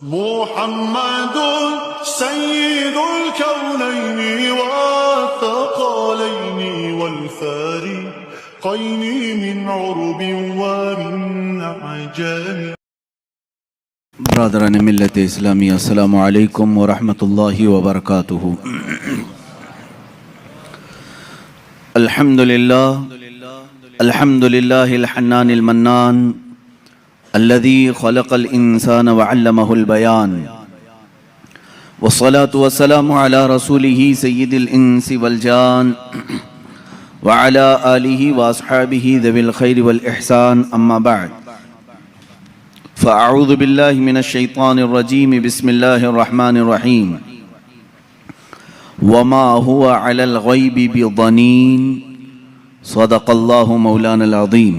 मुहम्मदुन सय्यिदुल कौनैनि वत्थक़लैनि वल्फरीक़ैनि मिन उर्बिन व मिन अजम। ब्रादरान मिल्लत इस्लामी, अस्सलामु अलैकुम व रहमतुल्लाहि व बरकातुहू। अल्हम्दुलिल्लाहिल हन्नानिल मन्नान अल्लज़ी खलक़ल इंसान व अल्लमहुल बयान वस्सलातु वस्सलामु अला रसूलिही सय्यिदिल इंसी वल जान व अला आलिही व अस्हाबिही ज़विल खैरि वल इहसान, अम्मा बअद। फ़अऊज़ु बिल्लाहि मिनश शैतानिर रजीम, बिस्मिल्लाहिर रहमानिर रहीम। वमा हुवा अलल गैबि बिज़नीन, सदक़ल्लाहु मौलानल अज़ीम।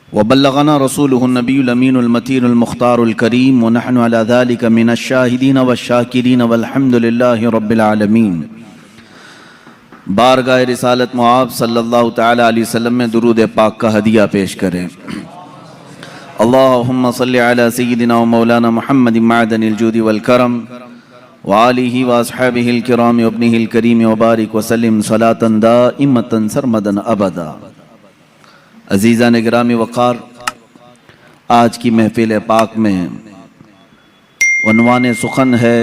वबल्लगना रसूलुहुन नबियुल अमीनुल मतीनुल मुख्तारुल करीम व नहनु अला ज़ालिका मिनश शाहिदीन वश्शाकिरीन वल्हम्दुलिल्लाहि रब्बिल आलमीन। बारगाह रिसालत मुआब सल्लल्लाहु तआला अलैहि वसल्लम में दुरूद पाक का हदिया पेश करें। अल्लाहुम्मा सल्लि अला सय्यिदिना व मौलाना मुहम्मदिन मअदनिल जूदि वल करम व आलिहि व अस्हाबिहिल किराम व इब्निहिल करीम व बारिक व सल्लिम सलातन दाइमतन सरमदन अबदा। अज़ीज़ान गिरामी वक़ार, आज की महफिल पाक में उन्वान सुखन है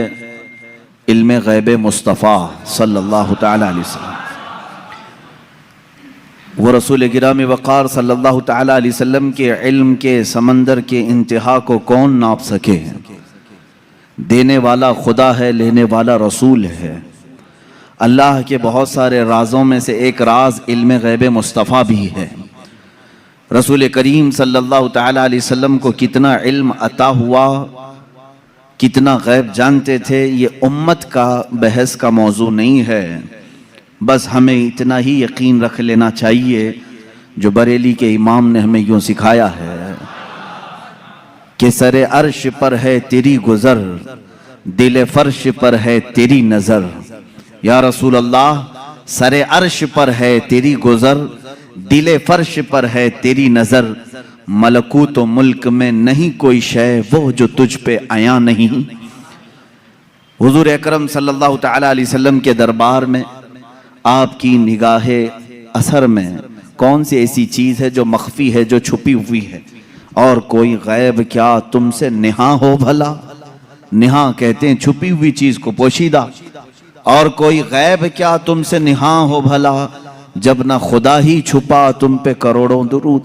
इल्म ग़ैब मुस्तफ़ा सल्लल्लाहु तआला अलैहि वसल्लम। वो रसूल गिरामी वक़ार सल्लल्लाहु तआला अलैहि वसल्लम के इल्म के समंदर के इंतहा को कौन नाप सके। देने वाला खुदा है, लेने वाला रसूल है। अल्लाह के बहुत सारे राज़ों में से एक राज इल्म ग़ैब मुस्तफ़ा भी है। रसूल करीम सल्लल्लाहु तआला अलैहि वसल्लम को कितना इल्म अता हुआ, कितना ग़ैब जानते थे, ये उम्मत का बहस का मौजू नहीं है। बस हमें इतना ही यकीन रख लेना चाहिए जो बरेली के इमाम ने हमें यूँ सिखाया है कि सरे अर्श पर है तेरी गुज़र, दिल फर्श पर है तेरी नज़र। या रसूल अल्लाह, सरे अर्श पर है तेरी गुज़र, दिल फर्श पर है तेरी नज़र। मलकूत व मुल्क में नहीं कोई शय वो जो तुझ पे आया नहीं। हुज़ूर अकरम सल्लल्लाहु तआला अलैहि वसल्लम के दरबार में आपकी निगाहे असर में कौन सी ऐसी चीज़ है जो मख्फी है, जो छुपी हुई है। और कोई गैब क्या तुमसे निहा हो भला। निहा कहते हैं छुपी हुई चीज़ को, पोशीदा। और कोई गैब क्या तुमसे निहा हो भला, जब ना खुदा ही छुपा तुम पे करोड़ों दुरूद।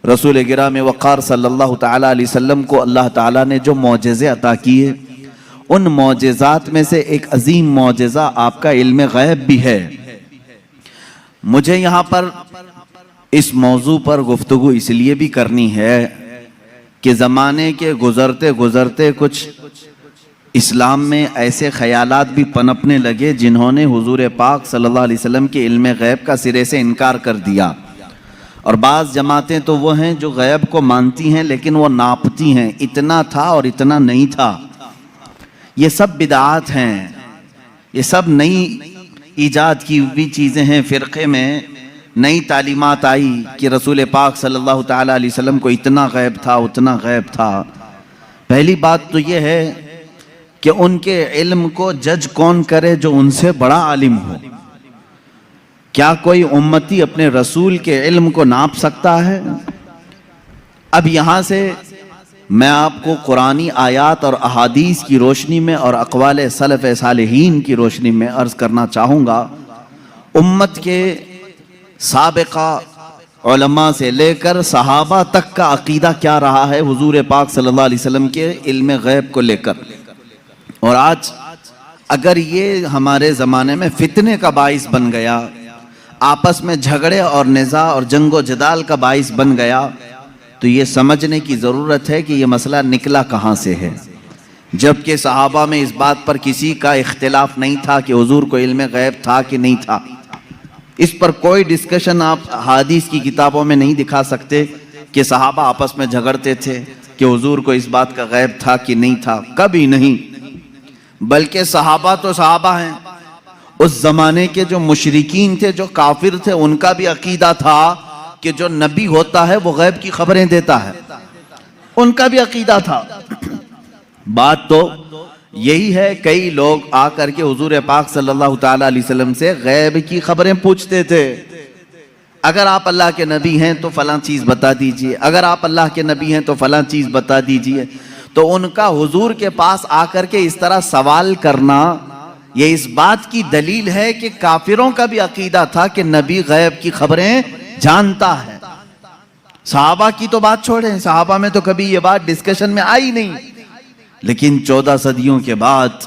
रसूल गिरामी वक़ार सल्लल्लाहु तआला अलैहि वसल्लम को अल्लाह ताला ने जो मौजज़े अता किए, उन मौजज़ात में से एक अजीम मौजज़ा आपका इल्म ग़ैब भी है। मुझे यहाँ पर इस मौजू पर गुफ्तगू इसलिए भी करनी है कि ज़माने के गुज़रते गुज़रते कुछ इस्लाम में ऐसे ख़यालात भी पनपने लगे जिन्होंने हुज़ूर पाक सल्लल्लाहु अलैहि वसल्लम के इल्म ग़ैब का सिरे से इनकार कर दिया। और बाज़ जमातें तो वो हैं जो ग़ैब को मानती हैं लेकिन वो नापती हैं, इतना था और इतना नहीं था। ये सब बिदआत हैं, ये सब नई ईजाद की हुई चीज़ें हैं। फ़िरक़े में नई तालीमात आई कि रसूल पाक सल्लल्लाहु तआला अलैहि वसल्लम को इतना ग़ैब था, उतना ग़ैब था। पहली बात तो ये है कि उनके इल्म को जज कौन करे जो उनसे बड़ा आलिम हो। क्या कोई उम्मती अपने रसूल के इल्म को नाप सकता है? अब यहाँ से मैं आपको कुरानी आयात और अहादीस की रोशनी में और अक़वाल सलफ़ सालिहीन की रोशनी में अर्ज़ करना चाहूँगा, उम्मत के साबिक़ा उलमा से लेकर सहाबा तक का अक़ीदा क्या रहा है हुज़ूर पाक सल्लल्लाहु अलैहि वसल्लम के इल्म ग़ैब को लेकर। और आज अगर ये हमारे ज़माने में फितने का बाइस बन गया, आपस में झगड़े और निज़ा और जंगो जदाल का बाइस बन गया, तो ये समझने की ज़रूरत है कि ये मसला निकला कहाँ से है। जबकि सहाबा में इस बात पर किसी का इख्तिलाफ नहीं था कि हुज़ूर को इल्म ग़ैब था कि नहीं था। इस पर कोई डिस्कशन आप हदीस की किताबों में नहीं दिखा सकते कि सहाबा आपस में झगड़ते थे कि हुज़ूर को इस बात का ग़ैब था कि नहीं था, कभी नहीं। बल्कि सहाबा तो सहाबा हैं, उस ज़माने के जो मुशरिकीन थे, जो काफिर थे, उनका भी अकीदा था कि जो नबी होता है वो गैब की खबरें देता है। उनका भी अकीदा था। बात तो यही है, कई लोग आकर के हुजूर पाक सल्लल्लाहु ताला अलैहि वसल्लम से गैब की खबरें पूछते थे। अगर आप अल्लाह के नबी हैं तो फलां चीज बता दीजिए, अगर आप अल्लाह के नबी हैं तो फलां चीज बता दीजिए। तो उनका हुजूर के पास आकर के इस तरह सवाल करना, ये इस बात की दलील है कि काफिरों का भी अकीदा था कि नबी गैब की खबरें जानता है। सहाबा की तो बात छोड़ें, सहाबा में तो कभी ये बात डिस्कशन में आई नहीं, लेकिन 14 सदियों के बाद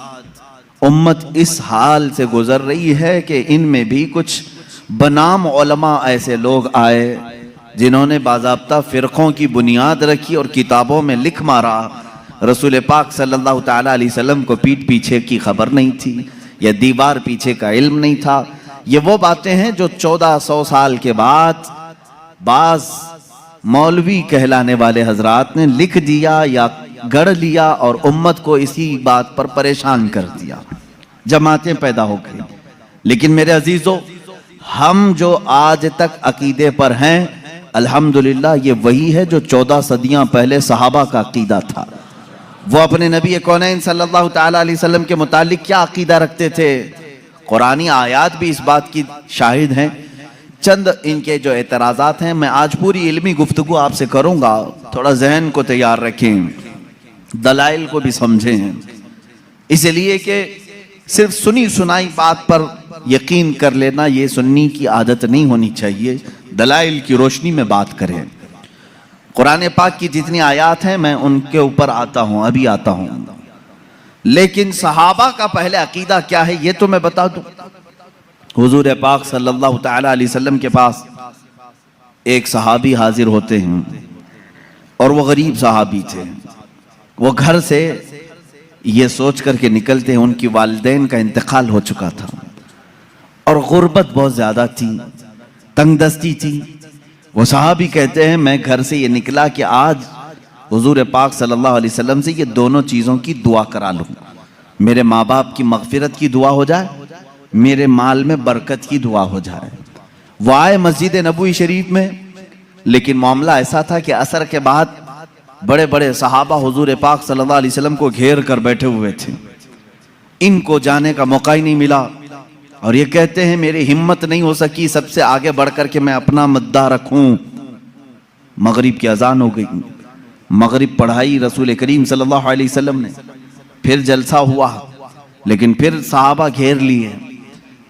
उम्मत इस हाल से गुजर रही है कि इनमें भी कुछ बनाम उलमा ऐसे लोग आए जिन्होंने बाज़ाब्ता फ़िरक़ों की बुनियाद रखी और किताबों में लिख मारा रसूल पाक सल्लल्लाहु ताला अलैहि वसल्लम को पीठ पीछे की खबर नहीं थी या दीवार पीछे का इल्म नहीं था। ये वो बातें हैं जो 1400 साल के बाद बाज मौलवी कहलाने वाले हजरात ने लिख दिया या गढ़ लिया और उम्मत को इसी बात पर परेशान कर दिया, जमातें पैदा हो गई। लेकिन मेरे अजीजों, हम जो आज तक अकीदे पर हैं, अल्हम्दुलिल्लाह ये वही है जो 14 सदियां पहले सहाबा का अकीदा था। वो अपने नबी कौनैन सल्लल्लाहु ताला अलैहि वसल्लम के मुतालिक क्या अकीदा रखते थे, कुरानी आयात भी इस बात की शाहिद हैं। चंद इनके जो एतराज़ात हैं, मैं आज पूरी इल्मी गुफ्तगू आपसे करूंगा, थोड़ा जहन को तैयार रखें, दलाइल को भी समझें, इसलिए कि सिर्फ सुनी सुनाई बात पर यकीन कर लेना ये सुन्नी की आदत नहीं होनी चाहिए। दलाइल की रोशनी में बात करें। कुरान पाक की जितनी आयात हैं मैं उनके ऊपर आता हूं, अभी आता हूं, लेकिन सहाबा का पहले अकीदा क्या है ये तो मैं बता दूं। हुजूर पाक सल्लल्लाहु ताला अलैहि वसल्लम के पास एक सहाबी हाजिर होते हैं और वो गरीब सहाबी थे। वो घर से ये सोच करके निकलते हैं उनकी वालिदैन का इंतकाल हो चुका था और गुर्बत बहुत ज्यादा थी, तंगदस्ती थी। वो सहाबी कहते हैं मैं घर से ये निकला कि आज हुजूर पाक सल्लल्लाहु अलैहि वसल्लम से ये दोनों चीज़ों की दुआ करा लूँ, मेरे माँ बाप की मगफिरत की दुआ हो जाए, मेरे माल में बरकत की दुआ हो जाए। वो आए मस्जिद नबवी शरीफ में, लेकिन मामला ऐसा था कि असर के बाद बड़े बड़े सहाबा हुजूर पाक सल्लल्लाहु अलैहि वसल्लम को घेर कर बैठे हुए थे। इनको जाने का मौका ही नहीं मिला और ये कहते हैं मेरी हिम्मत नहीं हो सकी सबसे आगे बढ़ कर के मैं अपना मुद्दा रखूं। मगरिब की अजान हो गई, मगरिब पढ़ाई रसूल करीम सल्लल्लाहु अलैहि वसल्लम ने, फिर जलसा हुआ, लेकिन फिर सहाबा घेर लिए।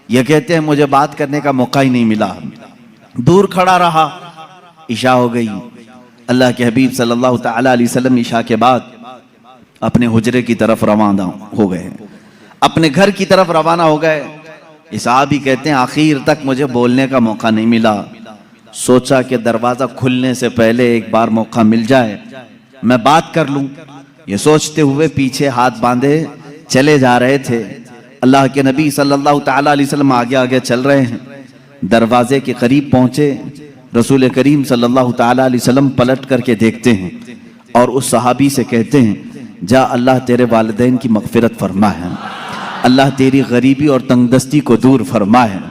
ये कहते हैं मुझे बात करने का मौका ही नहीं मिला, दूर खड़ा रहा। इशा हो गई, अल्लाह के हबीब सल्लल्लाहु ताला अलैहि वसल्लम इशा के बाद अपने हुजरे की तरफ रवाना हो गए, अपने घर की तरफ रवाना हो गए। सहाबी कहते हैं आखिर तक मुझे बोलने का मौका नहीं मिला, सोचा कि दरवाजा खुलने से पहले एक बार मौका मिल जाए मैं बात कर लूं। ये सोचते हुए पीछे हाथ बांधे चले जा रहे थे। अल्लाह के नबी सल्लल्लाहु ताला अलैहि वसल्लम आगे आगे चल रहे हैं। दरवाजे के करीब पहुंचे, रसूल करीम सल्लल्लाहु ताला अलैहि वसल्लम पलट करके देखते हैं और उस सहाबी से कहते हैं जा अल्लाह तेरे वालिदैन की मगफिरत फरमा है, अल्लाह तेरी गरीबी और तंगदस्ती को दूर फरमा है।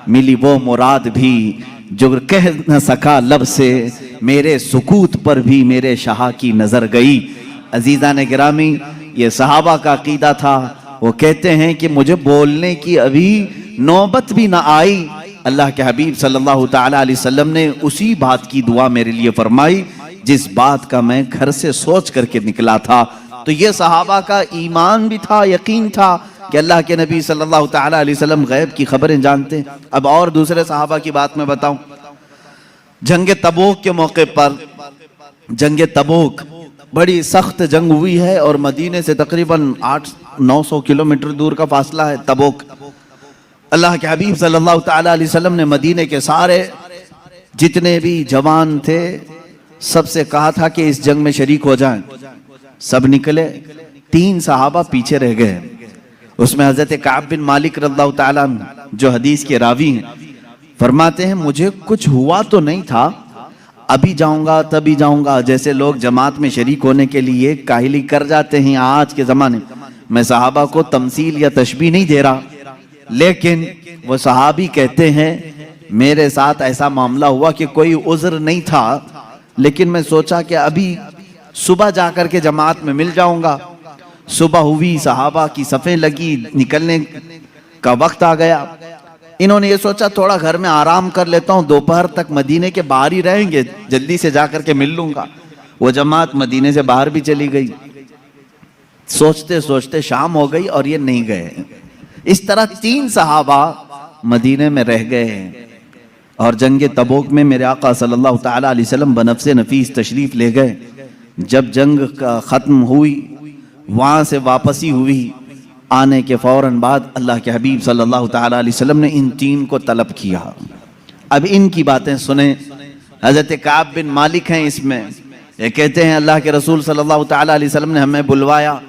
मिली वो मुराद भी जो कह न सका लब से, मेरे सुकूत पर भी मेरे शाह की नजर गई। अजीज़ा ने गिरामी, ये सहाबा का अकीदा था। वो कहते हैं कि मुझे बोलने की अभी नौबत भी ना आई, अल्लाह के हबीब सल्लल्लाहु ताला अलैहि वसल्लम ने उसी बात की दुआ मेरे लिए फरमाई जिस बात का मैं घर से सोच करके निकला था। तो ये सहाबा का ईमान भी था, यकीन था कि अल्लाह के नबी सल्लल्लाहु ताला अलैहि वसल्लम गैब की खबरें जानते हैं। अब और दूसरे सहाबा की बात मैं बताऊं, जंग तबूक के मौके पर, जंग तबूक बड़ी सख्त जंग हुई है और मदीने से तकरीबन 800-900 किलोमीटर दूर का फासला है तबूक। अल्लाह के हबीब सल्लल्लाहु ताला अलैहि वसल्लम ने मदीने के सारे जितने भी जवान थे सबसे कहा था कि इस जंग में शरीक हो जाएं। सब निकले, 3 सहाबा पीछे रह गए। उसमें हजरत काब बिन मालिक रज़ियल्लाहु ताला अन्हु जो हदीस के रावी हैं, फरमाते हैं मुझे कुछ हुआ तो नहीं था, अभी जाऊंगा तभी जाऊंगा, जैसे लोग जमात में शरीक होने के लिए काहिली कर जाते हैं आज के ज़माने। मैं सहाबा को तमसील या तशबीह नहीं दे रहा, लेकिन वो सहाबी कहते हैं मेरे साथ ऐसा मामला हुआ कि कोई उज़्र नहीं था, लेकिन मैं सोचा कि अभी सुबह जाकर के जमात में मिल जाऊंगा। सुबह हुई, सहाबा की सफ़ें लगी, निकलने का वक्त आ गया। इन्होंने ये सोचा थोड़ा घर में आराम कर लेता हूँ, दोपहर तक मदीने के बाहर ही रहेंगे, जल्दी से जा करके मिल लूंगा। वो जमात मदीने से बाहर भी चली गई। सोचते सोचते शाम हो गई और ये नहीं गए। इस तरह 3 सहाबा मदीने में रह गए और जंग तबूक में मेरे आका सल्लल्लाहु ताला अलैहि वसल्लम बनफ्से नफीस तशरीफ ले गए। जब जंग का ख़त्म हुई, वहाँ से वापसी हुई, आने के फ़ौरन बाद अल्लाह के हबीब सल्लल्लाहु ताला अलैहि वसल्लम ने इन 3 को तलब किया। अब इनकी बातें सुने। हज़रत काब बिन मालिक हैं इसमें। ये कहते हैं अल्लाह के रसूल सल्लल्लाहु ताला अलैहि वसल्लम ने हमें बुलवाया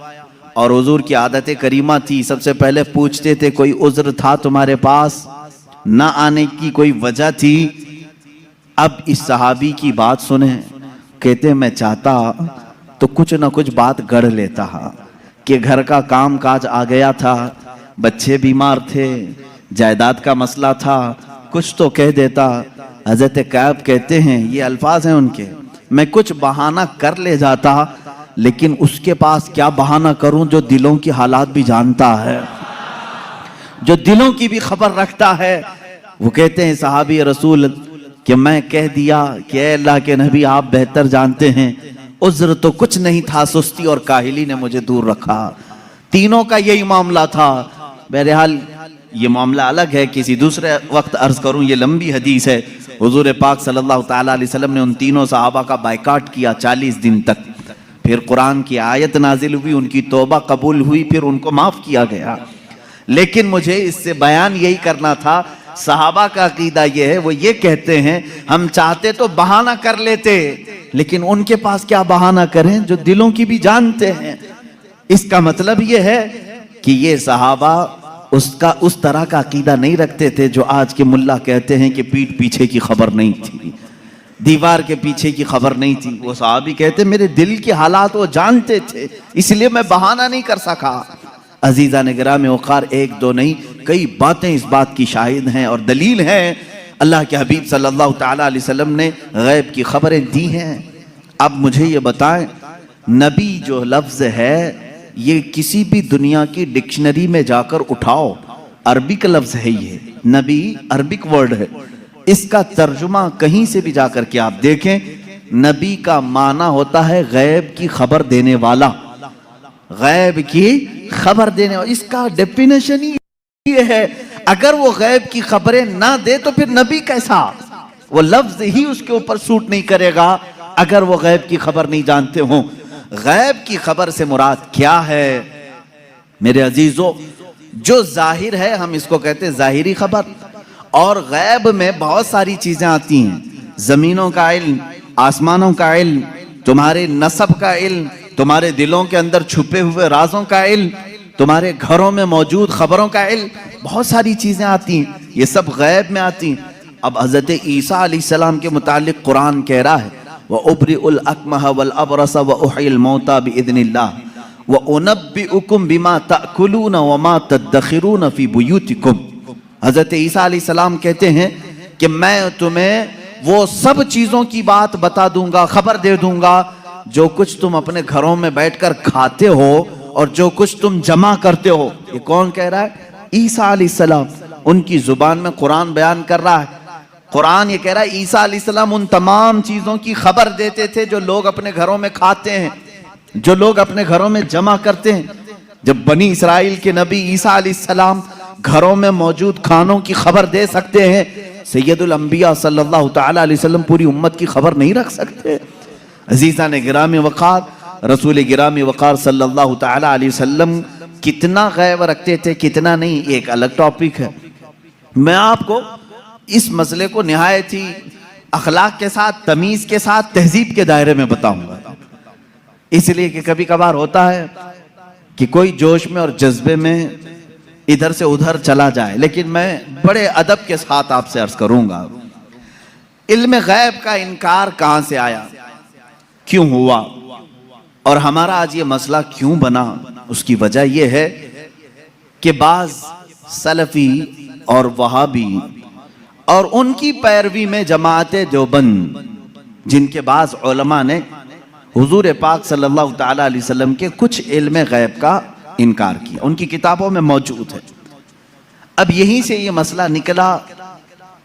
और हुजूर की आदत करीमा थी, सबसे पहले पूछते थे कोई उज़्र था तुम्हारे पास, ना आने की कोई वजह थी। अब इस सहाबी की बात सुने। कहते मैं चाहता तो कुछ ना कुछ बात गढ़ लेता कि घर का काम काज आ गया था, बच्चे बीमार थे, जायदाद का मसला था, कुछ तो कह देता। हज़रत कैब कहते हैं, ये अल्फाज हैं उनके, मैं कुछ बहाना कर ले जाता, लेकिन उसके पास क्या बहाना करूं जो दिलों की हालात भी जानता है, जो दिलों की भी खबर रखता है। वो कहते हैं सहाबी रसूल कि मैं कह दिया कि ऐ अल्लाह के नबी आप बेहतर जानते हैं, उज़्र तो कुछ नहीं था, सुस्ती और काहिली ने मुझे दूर रखा। तीनों का यही मामला था। बहरहाल ये मामला अलग है, किसी दूसरे वक्त अर्ज करूं, ये लंबी हदीस है। हुजूर पाक सल्लल्लाहु ताला अलैहि वसल्लम ने उन तीनों सहाबा का बायकाट किया 40 दिन तक। फिर कुरान की आयत नाजिल हुई, उनकी तौबा कबूल हुई, फिर उनको माफ किया गया। लेकिन मुझे इससे बयान यही करना था, सहाबा का अकीदा ये है, वो ये कहते हैं हम चाहते तो बहाना कर लेते, लेकिन उनके पास क्या बहाना करें जो दिलों की भी जानते हैं। इसका मतलब ये है कि ये सहाबा उसका उस तरह का अकीदा नहीं रखते थे जो आज के मुल्ला कहते हैं कि पीठ पीछे की खबर नहीं थी, दीवार के पीछे की खबर नहीं थी। वो सहाबी कहते मेरे दिल के हालात वो जानते थे, इसलिए मैं बहाना नहीं कर सका। अजीज़ा ने गिराम वक़ार, 1-2 नहीं, कई बातें इस बात की शाहिद हैं और दलील हैं। अल्लाह के हबीब सल्लल्लाहु ताला अलैहि वसल्लम ने गैब की खबरें दी हैं। अब मुझे ये बताएं, नबी जो लफ्ज़ है ये किसी भी दुनिया की डिक्शनरी में जाकर उठाओ, अरबिक लफ्ज़ है ये, नबी अरबिक वर्ड है। इसका तर्जुमा कहीं से भी जाकर के आप देखें, नबी का माना होता है गैब की खबर देने वाला, गैब की खबर देने वाला। इसका डेफिनेशन ही ये है, अगर वो गैब की खबरें ना दे तो फिर नबी कैसा? वो लफ्ज ही उसके ऊपर सूट नहीं करेगा अगर वो गैब की खबर नहीं जानते हो। गैब की खबर से मुराद क्या है मेरे अजीजों? जो जाहिर है हम इसको कहते हैं जाहिरी खबर, और गैब में बहुत सारी चीजें आती हैं। जमीनों का इल्म, आसमानों का इल्म, तुम्हारे नसब का इल्म, तुम्हारे दिलों के अंदर छुपे हुए राजों का इल्म, तुम्हारे घरों में मौजूद खबरों का इल्म, बहुत सारी चीजें आती हैं, ये सब गैब में आती हैं। अब हजरत ईसा अलैहिस्सलाम के मुतालिक कुरान कह रहा है, व उब्रिउल अकमह वल अबरस व उहिल मौता बिइज़्निल्लाह व उनब्बिउकुम बिमा ताकुलून व मा तदखिरून फी बुयूतिकुम। हजरत ईसा अलैहिस्सलाम कहते हैं कि मैं तुम्हें वो सब चीजों की बात बता दूंगा, खबर दे दूंगा जो कुछ तुम अपने घरों में बैठकर खाते हो और जो कुछ तुम जमा करते हो। ये कौन कह रहा है? ईसा अलैहिस्सलाम। उनकी जुबान में कुरान बयान कर रहा है। कुरान ये कह रहा है ईसा अलैहिस्सलाम उन तमाम चीजों की खबर देते थे जो लोग अपने घरों में खाते हैं, जो लोग अपने घरों में जमा करते हैं। जब बनी इसराइल के नबी ईसा अलैहिस्सलाम घरों में मौजूद खानों की खबर दे सकते हैं, सैयदुल अंबिया सल्लल्लाहु ताला अलैहि वसल्लम पूरी उम्मत की खबर नहीं रख सकते? अजीज़ा ने गिरामी वक़ार, रसूल गिरामी वक़ार सल्लल्लाहु ताला अलैहि वसल्लम कितना गैब रखते थे, कितना नहीं, एक अलग टॉपिक है। मैं आपको इस मसले को निहायत ही अखलाक के साथ, तमीज़ के साथ, तहजीब के दायरे में बताऊंगा, इसलिए कि कभी कभार होता है कि कोई जोश में और जज्बे में इधर से उधर चला जाए, लेकिन मैं बड़े अदब के साथ आपसे अर्ज करूंगा, इल्म गैब का इनकार कहां से आया, क्यों हुआ, और हमारा आज ये मसला क्यों बना? उसकी वजह यह है कि बाज सलफी और वहाबी और उनकी पैरवी में जमात देवबंद, जिनके बाज उलमा ने हुजूर पाक सल्लल्लाहु ताला अलैहि वसल्लम के कुछ इल्म गैब का इनकार किया, उनकी किताबों में मौजूद है। अब यहीं से ये मसला निकला,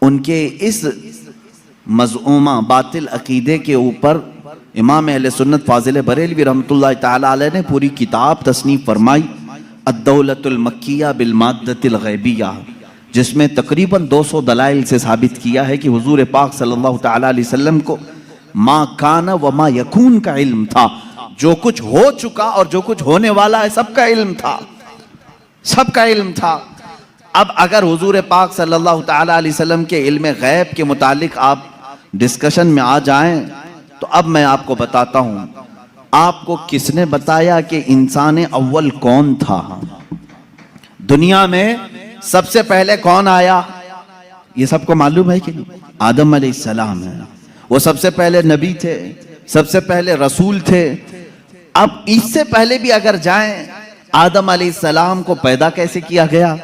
उनके इस मज़ऊमा बातिल अकीदे के ऊपर इमाम अहले सुन्नत फाजिल बरेलवी रहमतुल्लाह ताला अलैह ने पूरी किताब तसनीफ फरमाई, अद्दौलतुल मक्किया बिल माद्दतिल गैबिया, जिसमें तकरीबन 200 दलाइल से साबित किया है कि हुजूर पाक सल्लल्लाहु ताला अलैहि वसल्लम को मा कान व मा यकून का इल्म था। जो कुछ हो चुका और जो कुछ होने वाला है सबका इल्म था, सबका इल्म था। अब अगर हुजूर पाक सल्लल्लाहु ताला अलैहि वसल्लम के इल्म गैब के मुतालिक आप डिस्कशन में आ जाएं, तो अब मैं आपको बताता हूं, आपको किसने बताया कि इंसान अव्वल कौन था? दुनिया में सबसे पहले कौन आया? ये सबको मालूम है कि नहीं? आदम अलैहिस्सलाम है। वो सबसे पहले नबी थे, सबसे पहले रसूल थे। अब इससे पहले भी अगर जाएं, आदम अलैहिस्सलाम को पैदा कैसे किया गया?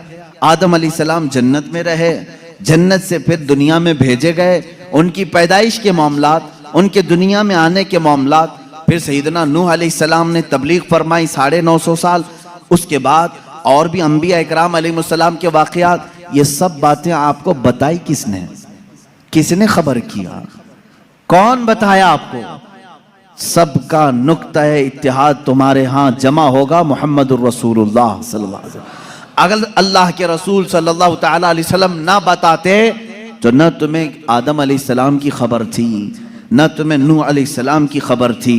आदम अलैहिस्सलाम जन्नत में रहे, जन्नत से फिर दुनिया में भेजे गए, उनकी पैदाइश के मामलात, उनके दुनिया में आने के मामलात, फिर सैयदना नूह अलैहिस्सलाम ने तबलीग फरमाई 950 साल, उसके बाद और भी अंबिया इकराम अलैहिस्सलाम के वाक़यात, ये सब बातें आपको बताई किसने? किसने खबर किया? कौन बताया आपको? सबका नुक्ता इत्तिहाद तुम्हारे यहाँ जमा होगा मुहम्मदुर रसूलुल्लाह सल्लल्लाहु अलैहि वसल्लम। अगर अल्लाह के रसूल सल्लल्लाहु ताला अलैहि वसल्लम ना बताते तो न तुम्हें आदम अलैहिस्सलाम की खबर थी, न तुम्हें नूह अलैहिस्सलाम की खबर थी,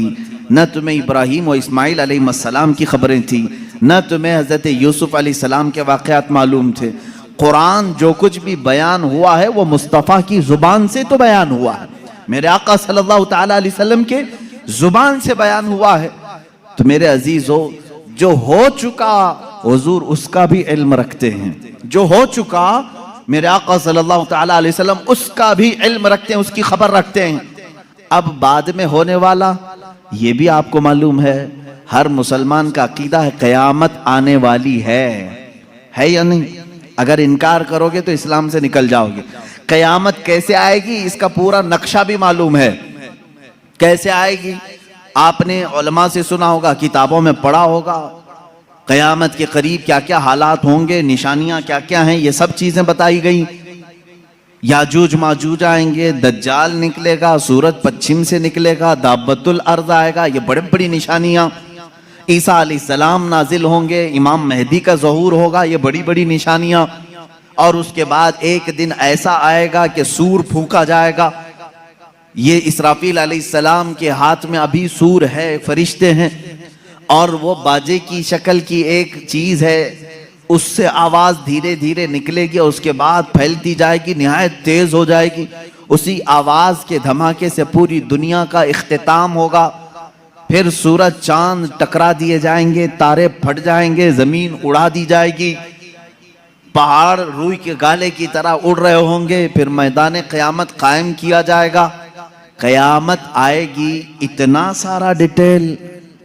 न तुम्हें इब्राहीम और इस्माइल अलैहिस्सलाम की खबरें थी, न तुम्हें हज़रत यूसुफ अलैहिस्सलाम के वाक़यात मालूम थे। कुरान जो कुछ भी बयान हुआ है वो मुस्तफ़ा की ज़ुबान से तो बयान हुआ है, मेरे आका सल्लल्लाहु ताला अलैहि वसल्लम के ज़ुबान से बयान हुआ है। तो मेरे अजीज़ों, जो हो चुका हुजूर उसका भी इल्म रखते हैं, जो हो चुका मेरे आका सल्लल्लाहु ताला अलैहि वसल्लम उसका भी इल्म रखते हैं, उसकी खबर रखते हैं। अब बाद में होने वाला ये भी आपको मालूम है, हर मुसलमान का अकीदा है क़यामत आने वाली है या नहीं? अगर इनकार करोगे तो इस्लाम से निकल जाओगे। क़यामत कैसे आएगी इसका पूरा नक्शा भी मालूम है, कैसे आएगी आपने उलमा से सुना होगा, किताबों में पढ़ा होगा। क़यामत के करीब क्या क्या हालात होंगे, निशानियां क्या क्या हैं, ये सब चीजें बताई गई। याजूज माजूज आएंगे, दज्जाल निकलेगा, सूरज पश्चिम से निकलेगा, दाबतुल अर्ज आएगा, ये बड़ी बड़ी निशानियां। ईसा अलैहिस्सलाम नाजिल होंगे, इमाम मेहदी का ज़हूर होगा, ये बड़ी बड़ी निशानियां। और उसके बाद एक दिन ऐसा आएगा कि सूर फूंका जाएगा। ये इसराफील अलैहिस्सलाम के हाथ में अभी सूर है, फरिश्ते हैं, और वो बाजे की शक्ल की एक चीज है, उससे आवाज धीरे धीरे निकलेगी और उसके बाद फैलती जाएगी, निहायत तेज हो जाएगी। उसी आवाज के धमाके से पूरी दुनिया का इख्तिताम होगा। फिर सूरज चांद टकरा दिए जाएंगे, तारे फट जाएंगे, जमीन उड़ा दी जाएगी, पहाड़ रूई के गाले की तरह उड़ रहे होंगे। फिर मैदान क़यामत कायम किया जाएगा, क़यामत आएगी। इतना सारा डिटेल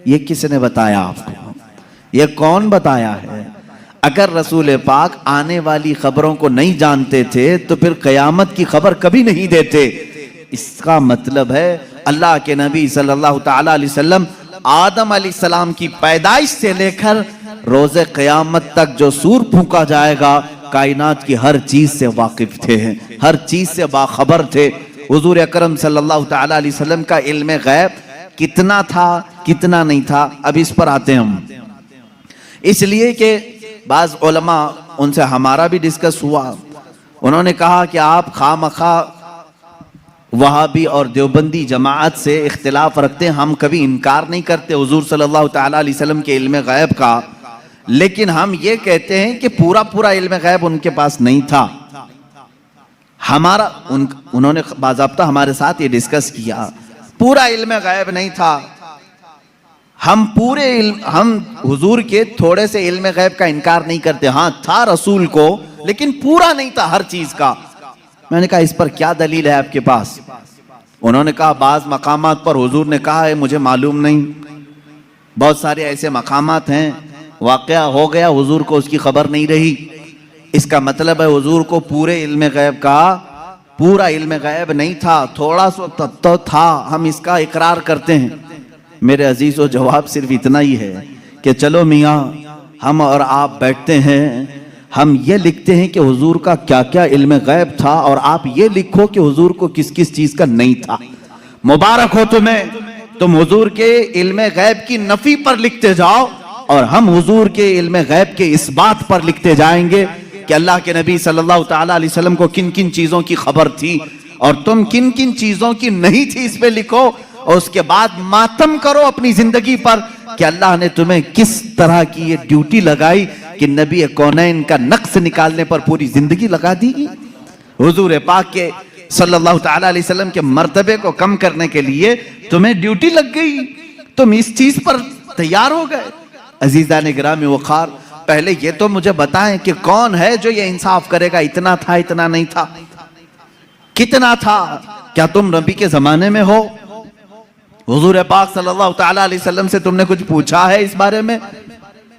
ये किसने बताया आपको? ये कौन बताया है? अगर रसूल पाक आने वाली खबरों को नहीं जानते थे तो फिर क़यामत की खबर कभी नहीं देते। इसका मतलब है अल्लाह के नबी सल्लल्लाहु ताला अलैहि वसल्लम आदम अलैहिस्सलाम की पैदाइश से लेकर रोज़े क़यामत तक जो सूर फूंका जाएगा, कायनात की हर चीज से वाकिफ थे, हर चीज से बाखबर थे। हुजूर अकरम सल्लल्लाहु ताला अलैहि वसल्लम का इल्म गैब कितना था, कितना नहीं था, अब इस पर आते हैं हम। इसलिए कि बाज़ उलमा, उनसे हमारा भी डिस्कस हुआ, उन्होंने कहा कि आप खामखा वहाबी और देवबंदी जमात से इख्तिलाफ रखते हैं। हम कभी इनकार नहीं करते हुजूर सल्लल्लाहु ताला अलैहि वसल्लम के इल्म गैब का, लेकिन हम ये कहते हैं कि पूरा पूरा इल्म गैब उनके पास नहीं था। उन्होंने बाज़ाब्ता हमारे साथ ये डिस्कस किया, पूरा इल्म गैब नहीं था। हम हुजूर के थोड़े से इल्म गैब का इनकार नहीं करते, हाँ था रसूल को, लेकिन पूरा नहीं था हर चीज का। मैंने कहा इस पर क्या दलील है आपके पास? उन्होंने कहा बाज मकामात पर हुजूर ने कहा है मुझे मालूम नहीं। बहुत सारे ऐसे मकामात हैं वाक़या हो गया, हुजूर को उसकी खबर नहीं रही। इसका मतलब है हुजूर को पूरे इल्म गैब का पूरा इल्म गैब नहीं था, थोड़ा सा तो था, हम इसका इकरार करते हैं। मेरे अजीजों, जवाब सिर्फ इतना ही है कि चलो मियाँ, हम और आप बैठते हैं, हम ये लिखते हैं कि हुजूर का क्या क्या इल्म गैब था, और आप ये लिखो कि हुजूर को किस किस चीज का नहीं था। मुबारक हो तुम्हें, तुम हुजूर के इल्म गैब की नफी पर लिखते जाओ, और हम हुजूर के इल्म गैब के इस बात पर लिखते जाएंगे कि अल्लाह के नबी सल्लल्लाहु ताला अलैहि वसल्लम को किन किन चीजों की खबर थी और तुम किन किन चीजों की नहीं थी, इस पे लिखो। और उसके बाद मातम करो अपनी जिंदगी पर कि अल्लाह ने तुम्हें किस तरह की ये ड्यूटी लगाई कि नबी कौनैन का नक्श निकालने पर पूरी जिंदगी लगा दी। हुजूर पाक के सल्लल्लाहु ताला अलैहि वसल्लम के मर्तबे को कम करने के लिए तुम्हें ड्यूटी लग गई, तुम इस चीज पर तैयार हो गए। अजीज़ान गिरामी वक़ार, पहले ये तो मुझे बताएं कि कौन है जो ये इंसाफ करेगा, इतना था इतना नहीं था, कितना था? क्या तुम नबी के जमाने में हो? हुजूर पाक सल्लल्लाहु ताला अलैहि वसल्लम से तुमने कुछ पूछा है इस बारे में?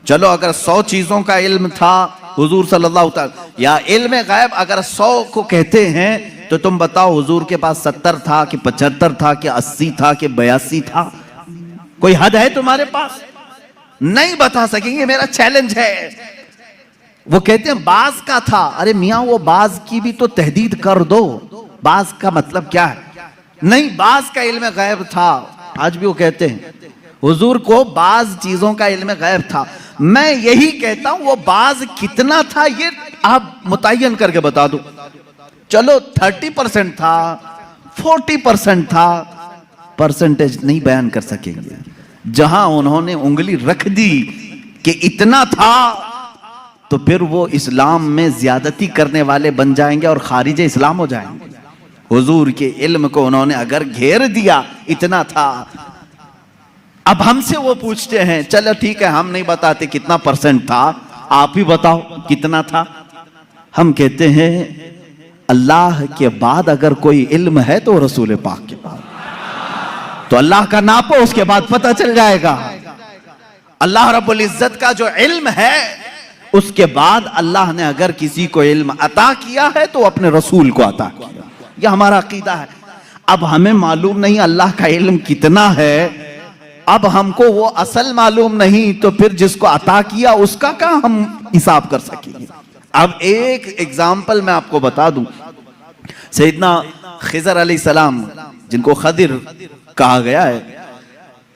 चलो, अगर 100 चीजों का इल्म था हुजूर सल्लल्लाहु ताला, या इल्म गैब अगर 100 को कहते हैं तो तुम बताओ हुजूर के पास 70 था कि 75 था कि 80 था कि 82 था? कोई हद है तुम्हारे पास? नहीं बता सकेंगे, मेरा चैलेंज है। वो कहते हैं बाज का था। अरे मियां, वो बाज की भी तो तहदीद कर दो, बाज का मतलब क्या है? नहीं, बाज का इल्म गैब था। आज भी वो कहते हैं हुजूर को बाज चीजों का इल्म गैब था। मैं यही कहता हूं, वो बाज कितना था ये आप मुतय्यन करके बता दो। चलो 30% था, 40% था, परसेंटेज नहीं बयान कर सकेंगे। जहां उन्होंने उंगली रख दी कि इतना था, तो फिर वो इस्लाम में ज्यादती करने वाले बन जाएंगे और खारिज इस्लाम हो जाएंगे। हुजूर के इल्म को उन्होंने अगर घेर दिया, इतना था। अब हमसे वो पूछते हैं, चलो ठीक है, हम नहीं बताते कितना परसेंट था, आप ही बताओ कितना था। हम कहते हैं अल्लाह के बाद अगर कोई इल्म है तो रसूल पाक के बाद, तो अल्लाह का नापो, उसके बाद पता चल जाएगा। अल्लाह रब्बुल इज्जत का जो इल्म है, उसके बाद अल्लाह ने अगर किसी को इल्म अता किया है तो अपने रसूल को अता किया। यह हमारा अकीदा है। अब हमें मालूम नहीं अल्लाह का इल्म कितना है, अब हमको वो असल मालूम नहीं, तो फिर जिसको अता किया उसका क्या हम हिसाब कर सकेंगे? अब एक एग्जाम्पल मैं आपको बता दूं। सैयदना खिजर अलैहिस्सलाम, जिनको खदिर कहा गया है,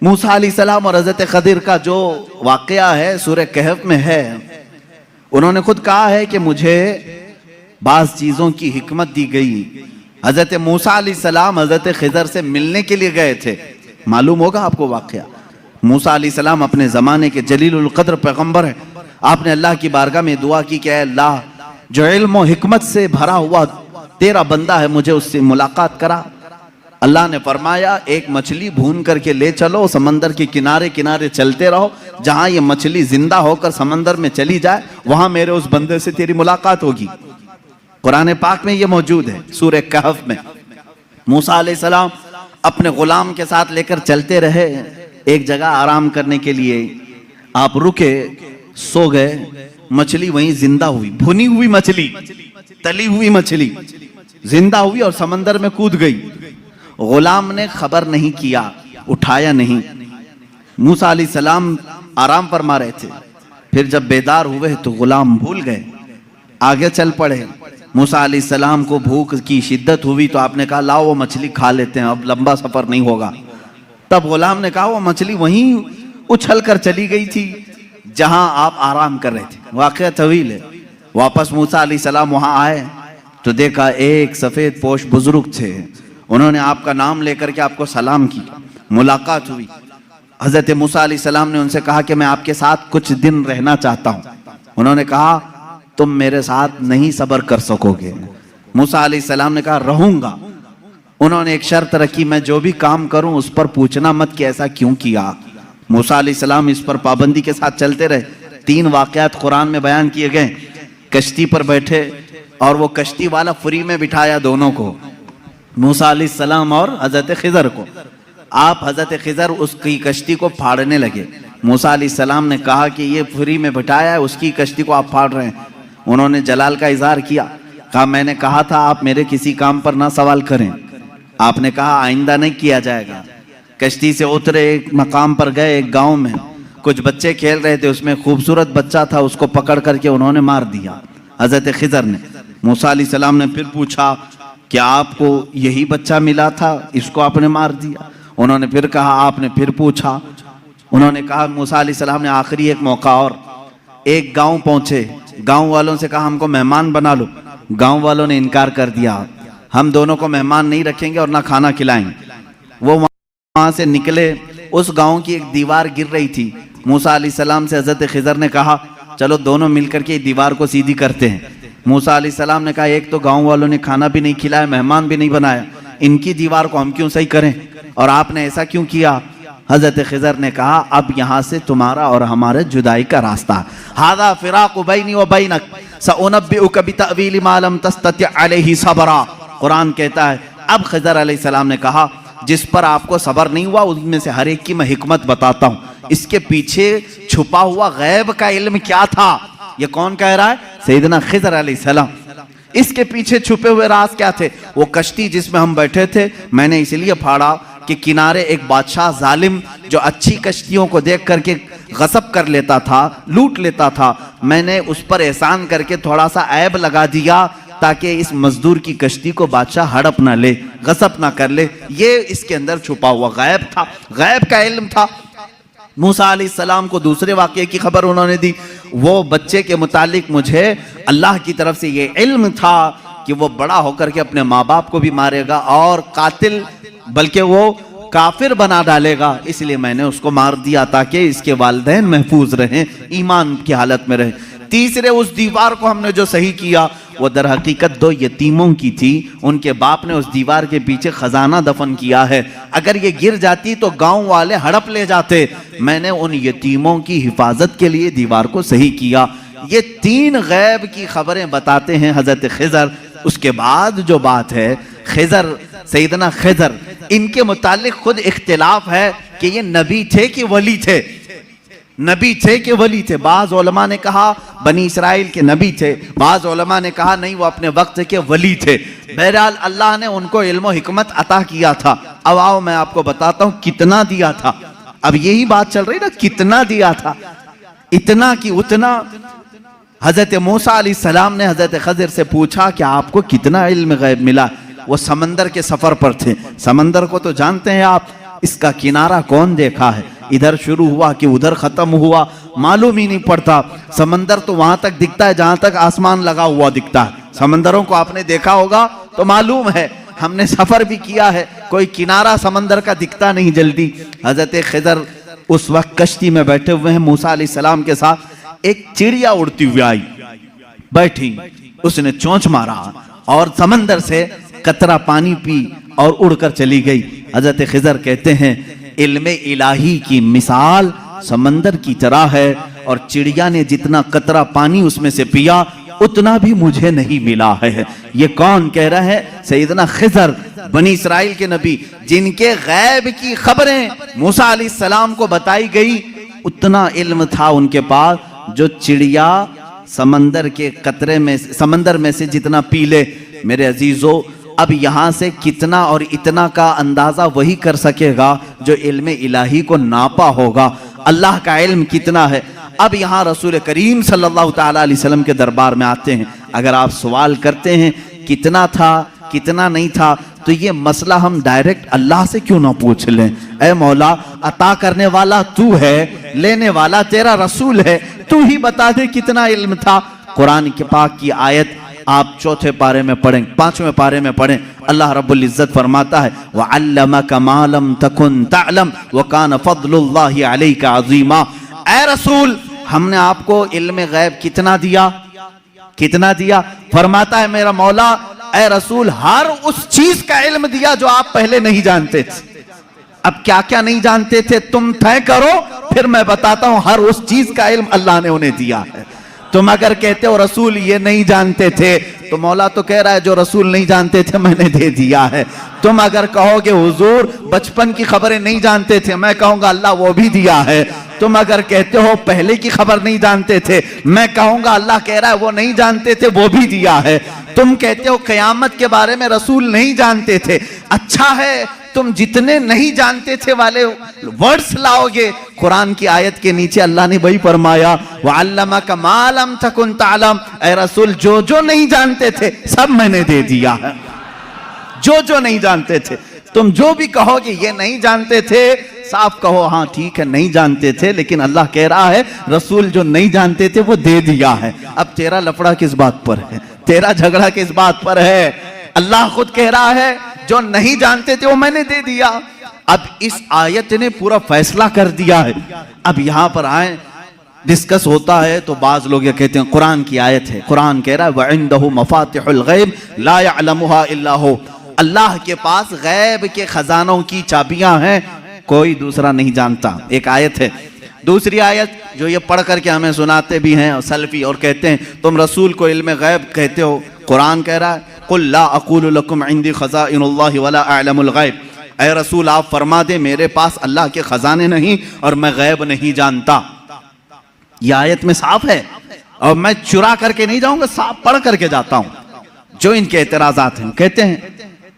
मूसा अलैहिस्सलाम और हजरत खदिर का जो वाकया है सूरह कहफ में है, उन्होंने खुद कहा है कि मुझे बाज चीजों की हिकमत दी गई। हजरत मूसा अलैहिस्सलाम हजरत खिजर से मिलने के लिए गए थे, मालूम होगा आपको वाकया। मूसा अलैहिस्सलाम अपने जमाने के जलीलुल कद्र पैगंबर है। आपने अल्लाह की बारगाह में दुआ की कि अल्लाह, जो इल्म और हिकमत से भरा हुआ तेरा बंदा है, मुझे उससे मुलाकात करा। अल्लाह ने फरमाया, एक मछली भून करके ले चलो, समंदर के किनारे किनारे चलते रहो, जहां ये मछली जिंदा होकर समंदर में चली जाए, वहां मेरे उस बंदे से तेरी मुलाकात होगी। कुरान पाक में ये मौजूद है सूरह कहफ में। मूसा अलैहिस्सलाम अपने गुलाम के साथ लेकर चलते रहे एक जगह आराम करने के लिए। आप रुके, सो गए, मछली वहीं जिंदा हुई, भुनी हुई मछली, तली हुई मछली जिंदा हुई और समंदर में कूद गई। गुलाम ने खबर नहीं किया, उठाया नहीं। मूसा अलैहिस्सलाम आराम फरमा रहे थे, फिर जब बेदार हुए तो गुलाम भूल गए, आगे चल पड़े। मूसा अलैहिस्सलाम को भूख की शिद्दत हुई तो आपने कहा लाओ वो मछली खा लेते हैं, अब लंबा सफर नहीं होगा। तब गुलाम ने कहा वो मछली वहीं उछल कर चली गई थी जहां आप आराम कर रहे थे। वाकया तवील है। वापस मूसा अलैहिस्सलाम वहां आए तो देखा एक सफेद पोश बुजुर्ग थे, उन्होंने आपका नाम लेकर के आपको सलाम किया, मुलाकात हुई। हजरत मूसा अलैहिस्सलाम ने उनसे कहा कि मैं आपके साथ कुछ दिन रहना चाहता हूं। उन्होंने कहा तुम मेरे साथ नहीं सब्र कर सकोगे। मूसा अलैहिस्सलाम ने कहा रहूंगा। उन्होंने एक शर्त रखी, मैं जो भी काम करूं उस पर पूछना मत कि ऐसा क्यों किया। मूसा अलैहिस्सलाम इस पर पाबंदी के साथ चलते रहे। 3 वाकयात कुरान में बयान किए गए। कश्ती पर बैठे और वो कश्ती वाला फ्री में बिठाया दोनों को, मूसा अलैहिस्सलाम और हजरत खिजर को। आप हजरत खिजर उसकी कश्ती को फाड़ने लगे। मूसा अलैहिस्सलाम ने कहा कि ये फ्री में बिठाया है, उसकी कश्ती को आप फाड़ रहे हैं। उन्होंने जलाल का इजहार किया, कहा मैंने कहा था आप मेरे किसी काम पर ना सवाल करें। आपने कहा आइंदा नहीं किया जाएगा। कश्ती से उतरे, एक मकाम पर गए, एक गांव में कुछ बच्चे खेल रहे थे, उसमें खूबसूरत बच्चा था, उसको पकड़ करके उन्होंने मार दिया हजरत खिजर ने। मूसा अलैहिस्सलाम ने फिर पूछा क्या आपको यही बच्चा मिला था, इसको आपने मार दिया? उन्होंने फिर कहा, आपने फिर पूछा। उन्होंने कहा, मूसा अलैहिस्सलाम ने आखिरी एक मौका और, एक गांव पहुंचे, गांव वालों से कहा हमको मेहमान बना लो। गांव वालों ने इनकार कर दिया, हम दोनों को मेहमान नहीं रखेंगे और ना खाना खिलाएंगे। वो वहां से निकले, उस गांव की एक दीवार गिर रही थी। मूसा अलैहिस्सलाम से हजरत खिजर ने कहा चलो दोनों मिलकर के दीवार को सीधी करते हैं। मूसा अलैहिस्सलाम ने कहा एक तो गांव वालों ने खाना भी नहीं खिलाया, मेहमान भी नहीं बनाया, इनकी दीवार को हम क्यों सही करें, और आपने ऐसा क्यों किया? हजरत खिजर ने कहा अब यहाँ से तुम्हारा और हमारे जुदाई का रास्ता, हादा फिराक़ु बैनी व बैनक सउनब्बिउक बितअवील मा लम तस्तति अलैहि सबरा। कुरान कहता है अब खिजर अलैहिस्सलाम ने कहा जिस पर आपको सबर नहीं हुआ उनमें से हर एक की मैं हिकमत बताता हूँ, इसके पीछे छुपा हुआ गैब का इल्म क्या था। ये कौन कह रहा है? सैयदना खिजर अलैहिस्सलाम। इसके पीछे छुपे हुए राज क्या थे? वो कश्ती जिसमें हम बैठे थे, मैंने इसलिए फाड़ा कि किनारे एक बादशाह जालिम जो अच्छी कश्तियों को देख करके गसब कर लेता था, लूट लेता था, मैंने उस पर एहसान करके थोड़ा सा ऐब लगा दिया ताकि इस मजदूर की कश्ती को बादशाह हड़प ना ले, गसब ना कर ले। ये इसके अंदर छुपा हुआ गैब था, गैब का इल्म था। मूसा अलैहिस्सलाम को दूसरे वाक़े की खबर उन्होंने दी। वो बच्चे के मुतालिक मुझे अल्लाह की तरफ से ये इल्म था कि वो बड़ा होकर के अपने माँ बाप को भी मारेगा और कातिल बल्कि वो काफिर बना डालेगा, इसलिए मैंने उसको मार दिया ताकि इसके वालिदैन महफूज रहें, ईमान की हालत में रहें। तीसरे, उस दीवार को हमने जो सही किया वो दर हकीकत दो यतीमों की थी, उनके बाप ने उस दीवार के पीछे खजाना दफन किया है, अगर ये गिर जाती तो गांव वाले हड़प ले जाते। मैंने उन यतीमों की हिफाजत के लिए दीवार को सही किया। ये तीन गैब की खबरें बताते हैं हजरत खिजर। उसके बाद जो बात है खिजर, सैयदना खिजर, इनके मुतालिक खुद इख्तिलाफ है कि ये नबी थे कि वली थे, नबी थे कि वली थे। बाज़ उलमा ने कहा बनी इसराइल के नबी थे, बाज़ उलमा ने कहा नहीं वो अपने वक्त के वली थे। बहरहाल अल्लाह ने उनको इल्म हिकमत अता किया था। अब आओ मैं आपको बताता हूँ कितना दिया था। अब यही बात चल रही ना, कितना दिया था, इतना कि उतना। हजरत मूसा अलैहिस्सलाम ने हजरत खिजर से पूछा कि आपको कितना इल्म गैब मिला? वो समंदर के सफर पर थे। समंदर को तो जानते हैं आप, इसका किनारा कौन देखा है, इधर शुरू हुआ कि उधर खत्म हुआ, मालूम ही नहीं पड़ता। समंदर तो वहां तक दिखता है जहां तक आसमान लगा हुआ दिखता है। समंदरों को आपने देखा होगा तो मालूम है, हमने सफर भी किया है, कोई किनारा समंदर का दिखता नहीं जल्दी। हजरत खिजर उस वक्त कश्ती में बैठे हुए हैं मूसा अलैहिस्सलाम के साथ। एक चिड़िया उड़ती हुई आई, बैठी, उसने चोंच मारा और समंदर से कतरा पानी पी और उड़कर चली गई। हजरत खिजर कहते हैं इल्मे इलाही की मिसाल समंदर की तरह है, और चिड़िया ने जितना कतरा पानी उसमें से पिया उतना भी मुझे नहीं मिला है। ये कौन कह रहा है? सैयदना खिजर, बनी इसराइल के नबी, जिनके गैब की खबरें मूसा अलैहिस्सलाम को बताई गई, उतना इल्म था उनके पास जो चिड़िया समंदर के कतरे में, समंदर में से जितना पी ले। मेरे अजीजों, अब यहाँ से कितना और इतना का अंदाजा वही कर सकेगा जो इल्म इलाही को नापा होगा। अल्लाह का इल्म कितना है। अब यहाँ रसूल करीम सल्लल्लाहु ताला अलैहि वसल्लम के दरबार में आते हैं। अगर आप सवाल करते हैं कितना था कितना नहीं था, तो ये मसला हम डायरेक्ट अल्लाह से क्यों ना पूछ लें? ऐ मौला, अता करने वाला तू है, लेने वाला तेरा रसूल है, तू ही बता दे कितना इल्म था। कुरान के पाक की आयत आप चौथे पारे में पढ़ें, पांचवें पारे में पढ़ें। अल्लाह रब्बुल इज्जत फरमाता है वअल्लमका मा लम तकुन तअलम व कान फज़लुल्लाहि अलैका अज़ीमा। ऐ रसूल, हमने आपको इल्म गैब कितना दिया, कितना दिया? फरमाता है मेरा मौला, ऐ रसूल, हर उस चीज का इल्म दिया जो आप पहले नहीं जानते थे। अब क्या क्या नहीं जानते थे तुम तय करो, फिर मैं बताता हूं। हर उस चीज का इल्म अल्लाह ने उन्हें दिया है। तुम अगर कहते हो रसूल ये नहीं जानते थे, तो मौला तो कह रहा है जो रसूल नहीं जानते थे मैंने दे दिया है। तुम अगर कहोगे हुजूर बचपन की खबरें नहीं जानते थे, मैं कहूंगा अल्लाह वो भी दिया है। तुम अगर कहते हो पहले की खबर नहीं जानते थे, मैं कहूंगा अल्लाह कह रहा है वो नहीं जानते थे, वो भी दिया है। तुम कहते हो क़यामत के बारे में रसूल नहीं जानते थे, अच्छा है तुम जितने नहीं जानते थे वाले वर्ड्स लाओगे, कुरान की आयत के नीचे अल्लाह ने वही फरमाया वअल्लमका मा लम तकुन तअलम। ऐ रसूल, जो जो नहीं जानते थे सब मैंने दे दिया है। जो जो नहीं जानते थे, तुम जो भी कहोगे ये नहीं जानते थे, साफ कहो हाँ ठीक है नहीं जानते थे, लेकिन अल्लाह कह रहा है रसूल जो नहीं जानते थे वो दे दिया है। अब तेरा लफड़ा किस बात पर है, तेरा झगड़ा किस बात पर है? अल्लाह खुद कह रहा है जो नहीं जानते थे वो मैंने दे दिया। अब इस आयत ने पूरा फैसला कर दिया है। अब यहां पर आए, डिस्कस होता है तो बाज लोग ये कहते हैं कुरान की आयत है, कुरान कह रहा है वइंदहु मफातिहुल गैब ला यअलमुहा इल्ला हु, अल्लाह के पास गैब के खजानों की चाबियां हैं, कोई दूसरा नहीं जानता। एक आयत है। दूसरी आयत जो ये पढ़ करके हमें सुनाते भी हैं सल्फी और कहते हैं तुम रसूल को इल्म गैब कहते हो, कुरान कह रहा है कुल ला अक़ूलु लकुम इंदी खज़ाइनुल्लाहि वला अअलमुल गैब, ऐ रसूल आप फरमा दे मेरे पास अल्लाह के खजाने नहीं और मैं गैब नहीं जानता। ये आयत में साफ है और मैं चुरा करके नहीं जाऊंगा, साफ पढ़ करके जाता हूं। जो इनके एतराजात हैं, कहते हैं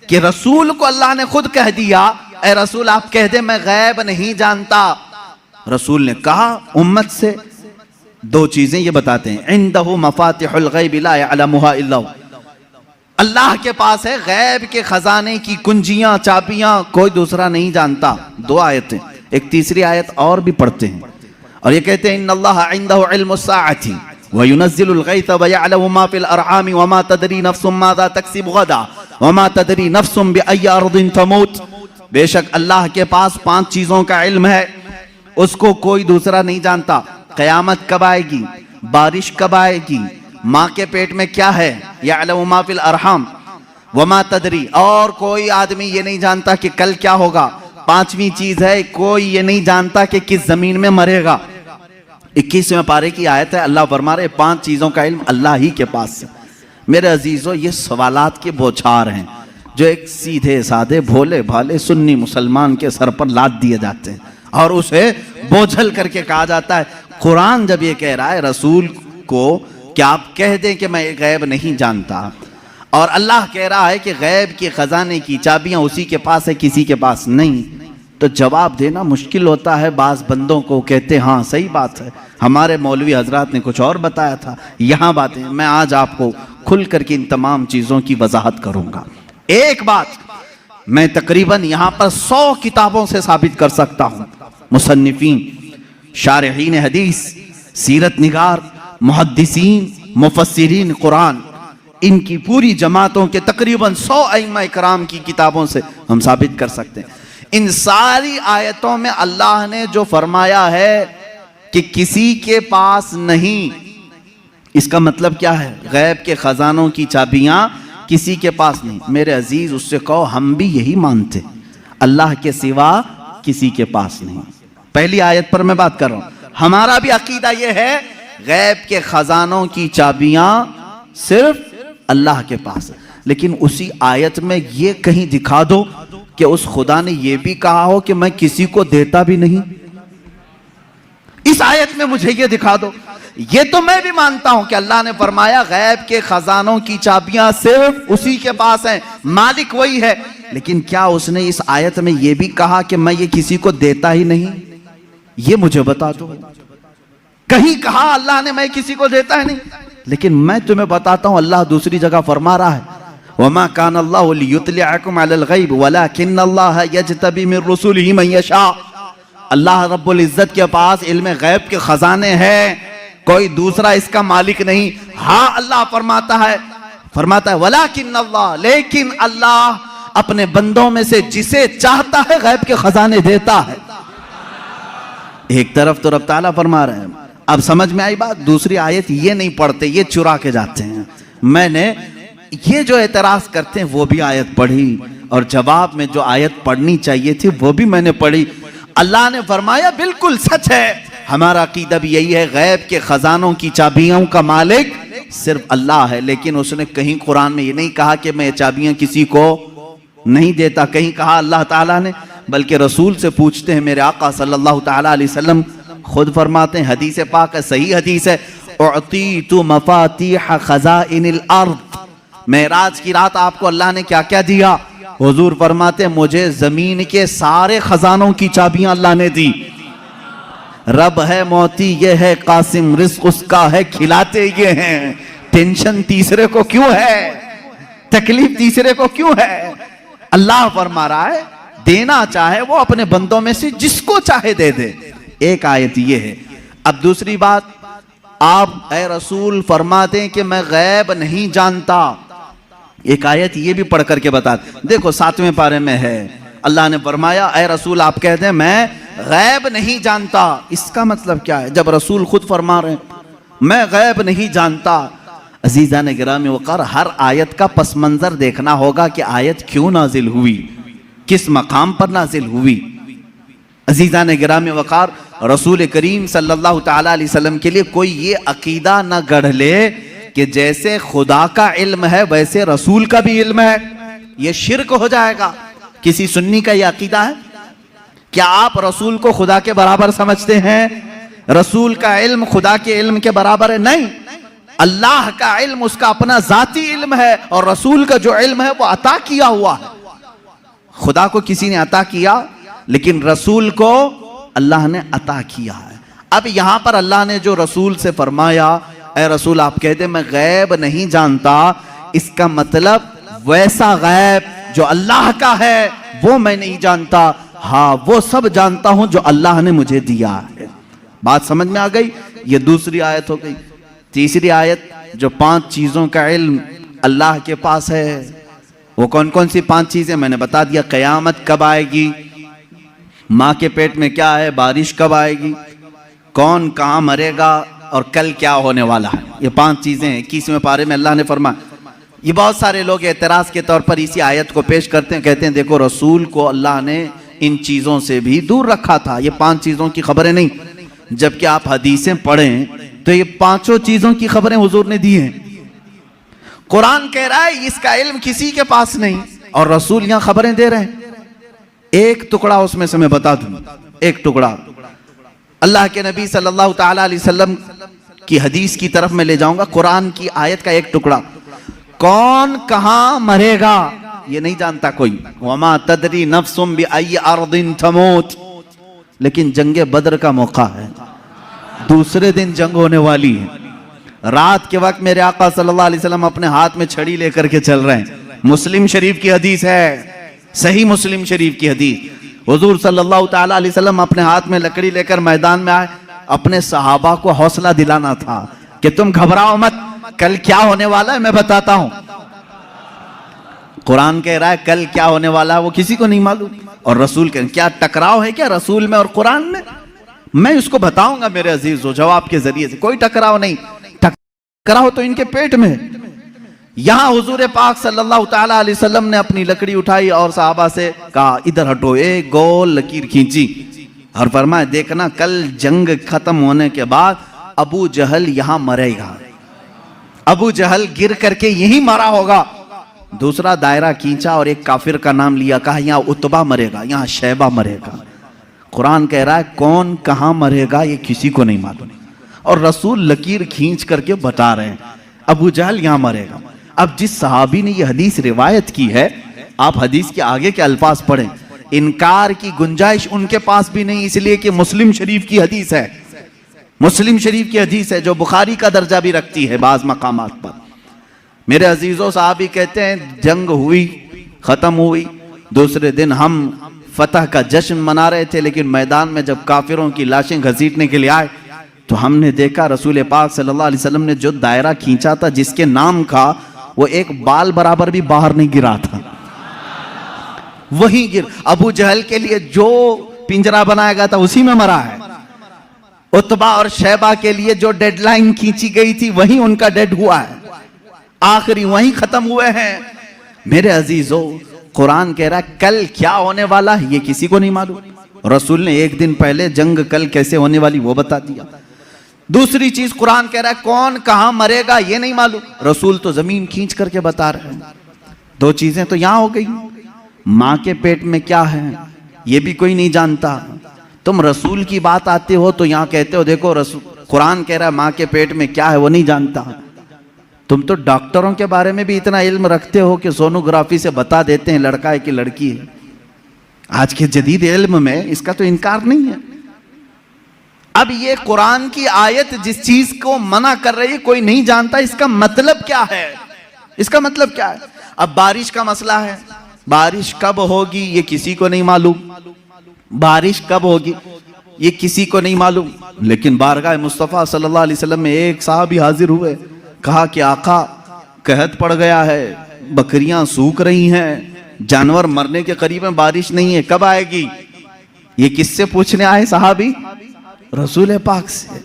कि रसूल को अल्लाह ने खुद कह दिया ऐ रसूल आप कह दे मैं गैब नहीं जानता। रसूल ने कहा उम्मत से दो चीजें ये बताते हैं, इंदहु मफातिहुल गैब ला यअलमुहा इल्ला हु, अल्लाह के पास है गैब के खजाने की कुंजियां चाबियां, कोई दूसरा नहीं जानता। दो आयतें, एक तीसरी आयत और भी पढ़ते हैं और ये कहते हैं इन्नल्लाह इंदहु इल्मुस्साअति व युनज़्ज़िलुल गैथ व यअलमु मा फिल अरहाम व मा तदरी नफ्सुम माज़ा तक्सिबु गदा व मा तदरी नफ्सुम बिअय्यि अर्दिन तमूत। बेशक अल्लाह के पास 5 चीजों का इल्म है, उसको कोई दूसरा नहीं जानता। कयामत कब आएगी, बारिश कब आएगी, माँ के पेट में क्या है, यअलमु मा फिल अरहाम व मा तदरी, और कोई आदमी ये नहीं जानता कि कल क्या होगा। 5वीं चीज है कोई ये नहीं जानता कि किस जमीन में मरेगा। 21वें पारे की आयत है, अल्लाह फरमा रहे 5 चीजों का इल्म अल्लाह ही के पास है। मेरे अजीजों, ये सवालात के बौछार हैं जो एक सीधे साधे भोले भाले सुन्नी मुसलमान के सर पर लाद दिए जाते हैं और उसे बोझल करके कहा जाता है। कुरान जब ये कह रहा है रसूल को कि आप कह दें कि मैं गैब नहीं जानता, और अल्लाह कह रहा है कि गैब के खजाने की चाबियां उसी के पास है किसी के पास नहीं, तो जवाब देना मुश्किल होता है। बाज बंदों को कहते हाँ सही बात है, हमारे मौलवी हजरात ने कुछ और बताया था, यहाँ बातें। मैं आज आपको खुल करके इन तमाम चीज़ों की वजाहत करूँगा। एक बात मैं तकरीबन यहाँ पर 100 किताबों से साबित कर सकता हूँ। मुसन्निफीन, शारहीन हदीस, सीरत निगार, मुहद्दिसीन, मुफस्सिरीन कुरान, इनकी पूरी जमातों के तकरीबन 100 अइम्मा इकराम की किताबों से हम साबित कर सकते हैं। इन सारी आयतों में अल्लाह ने जो फरमाया है कि किसी के पास नहीं, इसका मतलब क्या है? गैब के खजानों की चाबियां किसी के पास नहीं। मेरे अजीज, उससे कहो हम भी यही मानते, अल्लाह के सिवा किसी के पास नहीं। पहली आयत पर मैं बात कर रहा हूं, हमारा भी अकीदा यह है गैब के खजानों की चाबियां सिर्फ अल्लाह के पास है। लेकिन उसी आयत में ये कहीं दिखा दो कि उस खुदा ने यह भी कहा हो कि मैं किसी को देता भी नहीं। इस आयत में मुझे ये दिखा दो। ये तो मैं भी मानता हूं कि अल्लाह ने फरमाया गैब के खजानों की चाबियां सिर्फ उसी के पास हैं, मालिक वही है। लेकिन क्या उसने इस आयत में यह भी कहा कि मैं ये किसी को देता ही नहीं? ये मुझे बता दो। कहीं कहा अल्लाह ने मैं किसी को देता ही नहीं? लेकिन मैं तुम्हें बताता हूं, अल्लाह दूसरी जगह फरमा रहा है वमा कान अल्लाहु लियुत्लिअकुम अलल गैब वलाकिन्नल्लाह यज्तबी मिन रुसुलिही मन यशा। अल्लाह रब्बुल इज्जत के पास इल्म गैब के खजाने हैं, कोई दूसरा इसका मालिक नहीं। हाँ, अल्लाह फरमाता है वलाकिन्नल्लाह, लेकिन अल्लाह अपने बंदों में से जिसे चाहता है गैब के खजाने देता है। एक तरफ तो रब ताला फरमा रहे हैं, अब समझ में आई बात। दूसरी आयत ये नहीं पढ़ते, ये चुरा के जाते हैं। मैंने ये जो एतराज करते हैं वो भी आयत पढ़ी और जवाब में जो आयत पढ़नी चाहिए थी वो भी मैंने पढ़ी। अल्लाह ने फरमाया बिल्कुल सच है, हमारा अकीदा भी यही है, गैब के खजानों की चाबियों का मालिक सिर्फ अल्लाह है। लेकिन उसने कहीं कुरान में ये नहीं कहा कि मैं ये चाबियां किसी को नहीं देता, कहीं कहा अल्लाह ताला ने, बल्कि रसूल से पूछते हैं। मेरे आका सल्लल्लाहु ताला अलैहि वसल्लम खुद फरमाते हैं, हदीस पाक है, सही हदीस है, उअतीतु मफातीह खज़ाइनिल अर्द। मेराज की रात आपको अल्लाह ने क्या क्या दिया? हुजूर फरमाते मुझे जमीन के सारे खजानों की चाबियां अल्लाह ने दी। रब है मोती ये है कासिम, रिस्क उसका है खिलाते ये हैं। टेंशन तीसरे को क्यों है, तकलीफ तीसरे को क्यों है? अल्लाह फरमा रहा है देना चाहे वो अपने बंदों में से जिसको चाहे दे दे। एक आयत ये है। अब दूसरी बात, आप ऐ रसूल फरमाते हैं कि मैं गैब नहीं जानता। एक आयत ये भी पढ़ करके बता, देखो 7वें पारे में है, अल्लाह ने फरमाया ऐ रसूल आप कहते हैं मैं गैब नहीं जानता। इसका मतलब क्या है? जब रसूल खुद फरमा रहे हैं मैं गैब नहीं जानता। अजीजा ने गिरामी वक़ार, हर आयत का पस मंजर देखना होगा कि आयत क्यों नाजिल हुई, किस मकाम पर नाजिल हुई। अजीजा ने गिरामी वक़ार, रसूल करीम सल्लल्लाहु ताला अलैहि वसल्लम के लिए कोई ये अकीदा न गढ़ ले कि जैसे खुदा का इल्म है वैसे रसूल का भी इल्म है। ये शिर्क हो जाएगा। किसी सुन्नी का ये अकीदा है? क्या आप रसूल को खुदा के बराबर समझते हैं? रसूल का इल्म खुदा के इल्म के बराबर है? नहीं। अल्लाह का इल्म उसका अपना जाती इल्म है और रसूल का जो इल्म है वो अता किया हुआ है। खुदा को किसी ने अता किया, लेकिन रसूल को अल्लाह ने अता किया है। अब यहां पर अल्लाह ने जो रसूल से फरमाया ऐ रसूल आप कहते मैं गैब नहीं जानता, इसका मतलब वैसा गैब जो अल्लाह का है वो मैं नहीं जानता, हाँ वो सब जानता हूं जो अल्लाह ने मुझे दिया है। बात समझ में आ गई? ये दूसरी आयत हो गई। तीसरी आयत, जो 5 चीजों का इल्म अल्लाह के पास है, वो कौन कौन सी 5 चीजें मैंने बता दिया। कयामत कब आएगी, माँ के पेट में क्या है, बारिश कब आएगी, कौन कहाँ मरेगा और कल क्या होने वाला है। ये 5 चीजें 21वें पारे में अल्लाह ने फरमाया। ये बहुत सारे लोग एतराज के तौर पर इसी आयत को पेश करते हैं, कहते हैं देखो रसूल को अल्लाह ने इन चीजों से भी दूर रखा था, ये 5 चीजों की खबरें नहीं। जबकि आप हदीसें पढ़ें तो ये 5 चीजों की खबरें हुजूर ने दी हैं। कुरान कह रहा है इसका इल्म किसी के पास नहीं और रसूल यहां खबरें दे रहे हैं। एक टुकड़ा उसमें से मैं बता दूं, एक टुकड़ा अल्लाह के नबी सल्लल्लाहु ताला अलैहि वसल्लम की हदीस की तरफ मैं ले जाऊंगा। कुरान की आयत का एक टुकड़ा, कौन कहां मरेगा ये नहीं जानता कोई। वमा तदरी नफ्सुम बिअय्यि अर्दिन तमूत। लेकिन जंगे बद्र का मौका है, दूसरे दिन जंग होने वाली है। रात के वक्त मेरे आका सल्लल्लाहु अलैहि वसल्लम अपने हाथ में छड़ी लेकर के चल रहे हैं। मुस्लिम शरीफ की हदीस है, सही मुस्लिम शरीफ की हदीस। हुजूर सल्लल्लाहु ताला अलैहि वसल्लम अपने हाथ में लकड़ी लेकर मैदान में आए। अपने सहाबा को हौसला दिलाना था कि तुम घबराओ मत, कल क्या होने वाला है मैं बताता हूं। कुरान कह रहा है कल क्या होने वाला है वो किसी को नहीं मालूम। और रसूल कह क्या टकराव है क्या रसूल में और कुरान में? मैं उसको बताऊंगा मेरे अजीजों जवाब के जरिए से। कोई टकराव नहीं, टकराव तो इनके पेट में। यहां हुजूर पाक सल्लल्लाहु ताला अलैहि वसल्लम ने अपनी लकड़ी उठाई और सहाबा से कहा इधर हटो, एक गोल लकीर खींची और फरमाया देखना कल जंग खत्म होने के बाद अबू जहल यहां मरेगा, अबू जहल गिर करके यहीं मरा होगा। दूसरा दायरा खींचा और एक काफिर का नाम लिया, कहा यहां उतबा मरेगा, यहां शैबा मरेगा। कुरान कह रहा है कौन कहां मरेगा ये किसी को नहीं मालूम और रसूल लकीर खींच करके बता रहे हैं अबू जहल यहां मरेगा। अब जिस सहाबी ने ये हदीस रिवायत की है, आप हदीस के आगे के अल्फाज पढ़ें, इनकार की गुंजाइश उनके पास भी नहीं, इसलिए कि मुस्लिम शरीफ की हदीस है। मुस्लिम शरीफ की हदीस है जो बुखारी का दर्जा भी रखती है बाज मकामात पर। मेरे अजीजों साहब ही कहते हैं जंग हुई, खत्म हुई, दूसरे दिन हम फतह का जश्न मना रहे थे, लेकिन मैदान में जब काफिरों की लाशें घसीटने के लिए आए तो हमने देखा रसूल पाक सल्लल्लाहु अलैहि वसल्लम ने जो दायरा खींचा था जिसके नाम का, वो एक बाल बराबर भी बाहर नहीं गिरा था, वही गिर। अबू जहल के लिए जो पिंजरा बनाया गया था उसी में मरा है। उतबा और शैबा के लिए जो डेडलाइन खींची गई थी वही उनका डेड हुआ है, आखिरी वहीं खत्म हुए हैं। मेरे अजीजों कुरान कह रहा है कल क्या होने वाला है ये किसी को नहीं मालूम। रसूल ने एक दिन पहले जंग कल कैसे होने वाली वो बता दिया। दूसरी चीज कुरान कह रहा है कौन कहां मरेगा ये नहीं मालूम, रसूल तो जमीन खींच करके बता रहे हैं। 2 चीजें तो यहां हो गई, मां के पेट में क्या है ये भी कोई नहीं जानता। तुम रसूल की बात आते हो तो यहां कहते हो देखो रसूल, कुरान कह रहा है मां के पेट में क्या है वो नहीं जानता। तुम तो डॉक्टरों के बारे में भी इतना इल्म रखते हो कि सोनोग्राफी से बता देते हैं लड़का है कि लड़की है। आज के जदीद इल्म में इसका तो इनकार नहीं है। अब ये कुरान की आयत जिस चीज को मना कर रही है कोई नहीं जानता, इसका मतलब क्या है? इसका मतलब क्या है? अब बारिश का मसला है, बारिश कब होगी ये किसी को नहीं मालूम, बारिश कब होगी ये किसी को नहीं मालूम। लेकिन बारगाह मुस्तफ़ा सल्लल्लाहु अलैहि वसल्लम में एक साहबी हाजिर हुए, कहा कि आका कहत पड़ गया है, बकरियां सूख रही हैं, जानवर मरने के करीब में, बारिश नहीं है, कब आएगी? ये किससे पूछने आए साहबी? रसूल पाक से।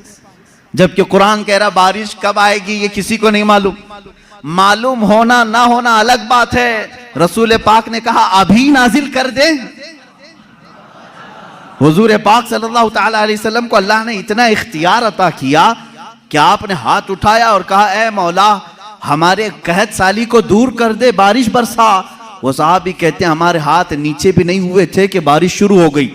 जबकि कुरान कह रहा बारिश कब आएगी ये किसी को नहीं मालूम। मालूम होना ना होना अलग बात है। रसूल पाक ने कहा अभी नाजिल कर दे। हुजूर पाक सल्लल्लाहु ताला अलैहि वसल्लम को अल्लाह ने इतना इख्तियार अता किया कि आपने हाथ उठाया और कहा ए मौला हमारे कहत साली को दूर कर दे, बारिश बरसा। वो साहबी कहते हैं हमारे हाथ नीचे भी नहीं हुए थे कि बारिश शुरू हो गई,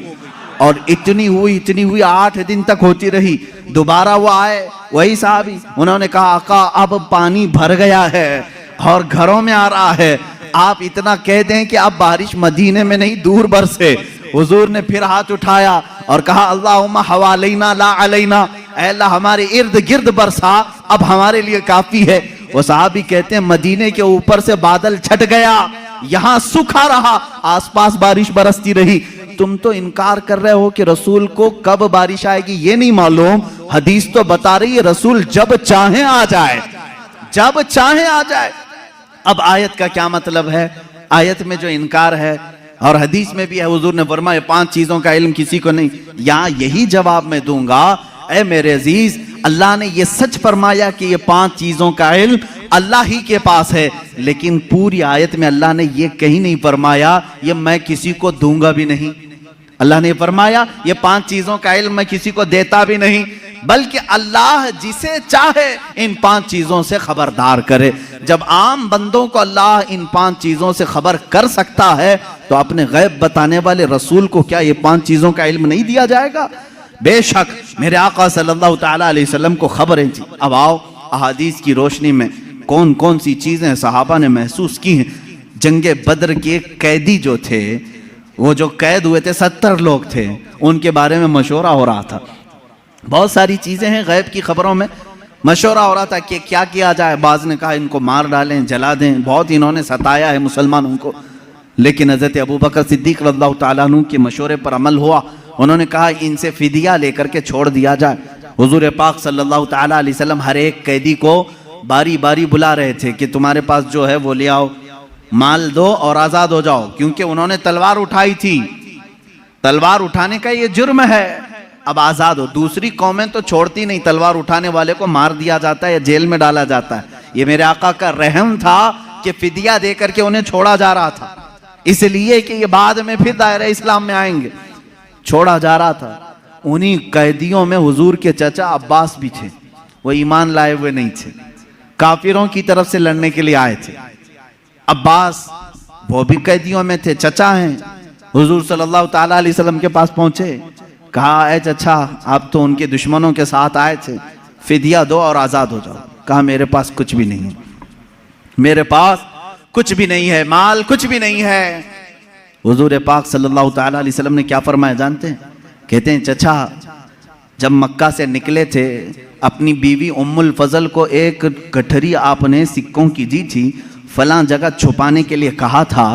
और इतनी हुई 8 दिन तक होती रही। दोबारा वो आए, वही साहबी, उन्होंने कहा आका अब पानी भर गया है और घरों में आ रहा है, आप इतना कह दें कि अब बारिश मदीने में नहीं दूर बरसे। हुजूर ने फिर हाथ उठाया और कहा अल्लाहुम्मा हवालैना ला अलैना, ऐ अल्लाह हमारे इर्द गिर्द बरसा, अब हमारे लिए काफी है। वो साहबी कहते हैं मदीने के ऊपर से बादल छट गया, यहाँ सूखा रहा, आसपास बारिश बरसती रही। तुम तो इनकार कर रहे हो कि रसूल को कब बारिश आएगी ये नहीं मालूम। हदीस तो बता रही है रसूल जब चाहे आ जाए, जब चाहे आ जाए। अब आयत का क्या मतलब है? आयत में जो इनकार है और हदीस में भी है, हुजूर ने फरमाया 5 चीजों का इल्म किसी को नहीं। यहाँ यही जवाब मैं दूंगा, ऐ मेरे अजीज, अल्लाह ने ये सच फरमाया कि ये 5 चीजों का इल्म अल्लाह ही के पास है, लेकिन पूरी आयत में अल्लाह ने ये कहीं नहीं फरमाया ये मैं किसी को दूंगा भी नहीं। अल्लाह ने फरमाया ये 5 चीजों का इल्म मैं किसी को देता भी नहीं, बल्कि अल्लाह जिसे चाहे इन 5 चीजों से खबरदार करे। जब आम बंदों को अल्लाह इन 5 चीजों से खबर कर सकता है तो अपने गैब बताने वाले रसूल को क्या ये 5 चीजों का इल्म नहीं दिया जाएगा? बेशक मेरे आका सल्लल्लाहु ताला अलैहि वसल्लम को खबरें थी। अब आओ अहादीस की रोशनी में कौन कौन सी चीजें सहाबा ने महसूस की हैं। जंगे बद्र के कैदी जो थे, वो जो कैद हुए थे 70 लोग थे, उनके बारे में मशवरा हो रहा था। बहुत सारी चीजें हैं गैब की खबरों में, मशवरा हो रहा था कि क्या किया जाए। बाज ने कहा इनको मार डालें, जला दें, बहुत इन्होंने सताया है मुसलमानों को। लेकिन हजरत अबू बकर सिद्दीक रज़ियल्लाहु ताला अन्हु के मशवरे पर अमल हुआ। उन्होंने कहा इनसे फिदिया लेकर के छोड़ दिया जाए। हुजूर पाक सल्लल्लाहु ताला अलैहि वसल्लम हर एक कैदी को बारी बारी बुला रहे थे कि तुम्हारे पास जो है वो ले आओ, माल दो और आजाद हो जाओ, क्योंकि उन्होंने तलवार उठाई थी। तलवार उठाने का ये जुर्म है, अब आजाद हो। दूसरी कौमें तो छोड़ती नहीं, तलवार उठाने वाले को मार दिया जाता है या जेल में डाला जाता है। ये मेरे आका का रहम था कि फिदिया दे करके उन्हें छोड़ा जा रहा था, इसलिए कि ये बाद में फिर दायरे इस्लाम में आएंगे, छोड़ा जा रहा था। उन्हीं कैदियों में हुजूर के चचा अब्बास भी थे, वो ईमान लाए हुए नहीं थे, काफिरों की तरफ से लड़ने के लिए आए थे। अब्बास वो भी कैदियों में थे, चचा हैं। हुजूर सल्लल्लाहु ताला अलैहि वसल्लम के पास पहुंचे, कहा ए चचा आप तो उनके दुश्मनों के साथ आए थे, फिदिया दो और आजाद हो जाओ। कहा मेरे पास कुछ भी नहीं है, मेरे पास कुछ भी नहीं है, माल कुछ भी नहीं है। हुजूर पाक सल्लल्लाहु ताला अलैहि वसल्लम ने क्या फरमाया जानते हैं? कहते हैं चचा जब मक्का से निकले थे अपनी बीवी उम्मुल फजल को एक गठरी आपने सिक्कों की दी थी, फलां जगह छुपाने के लिए कहा था,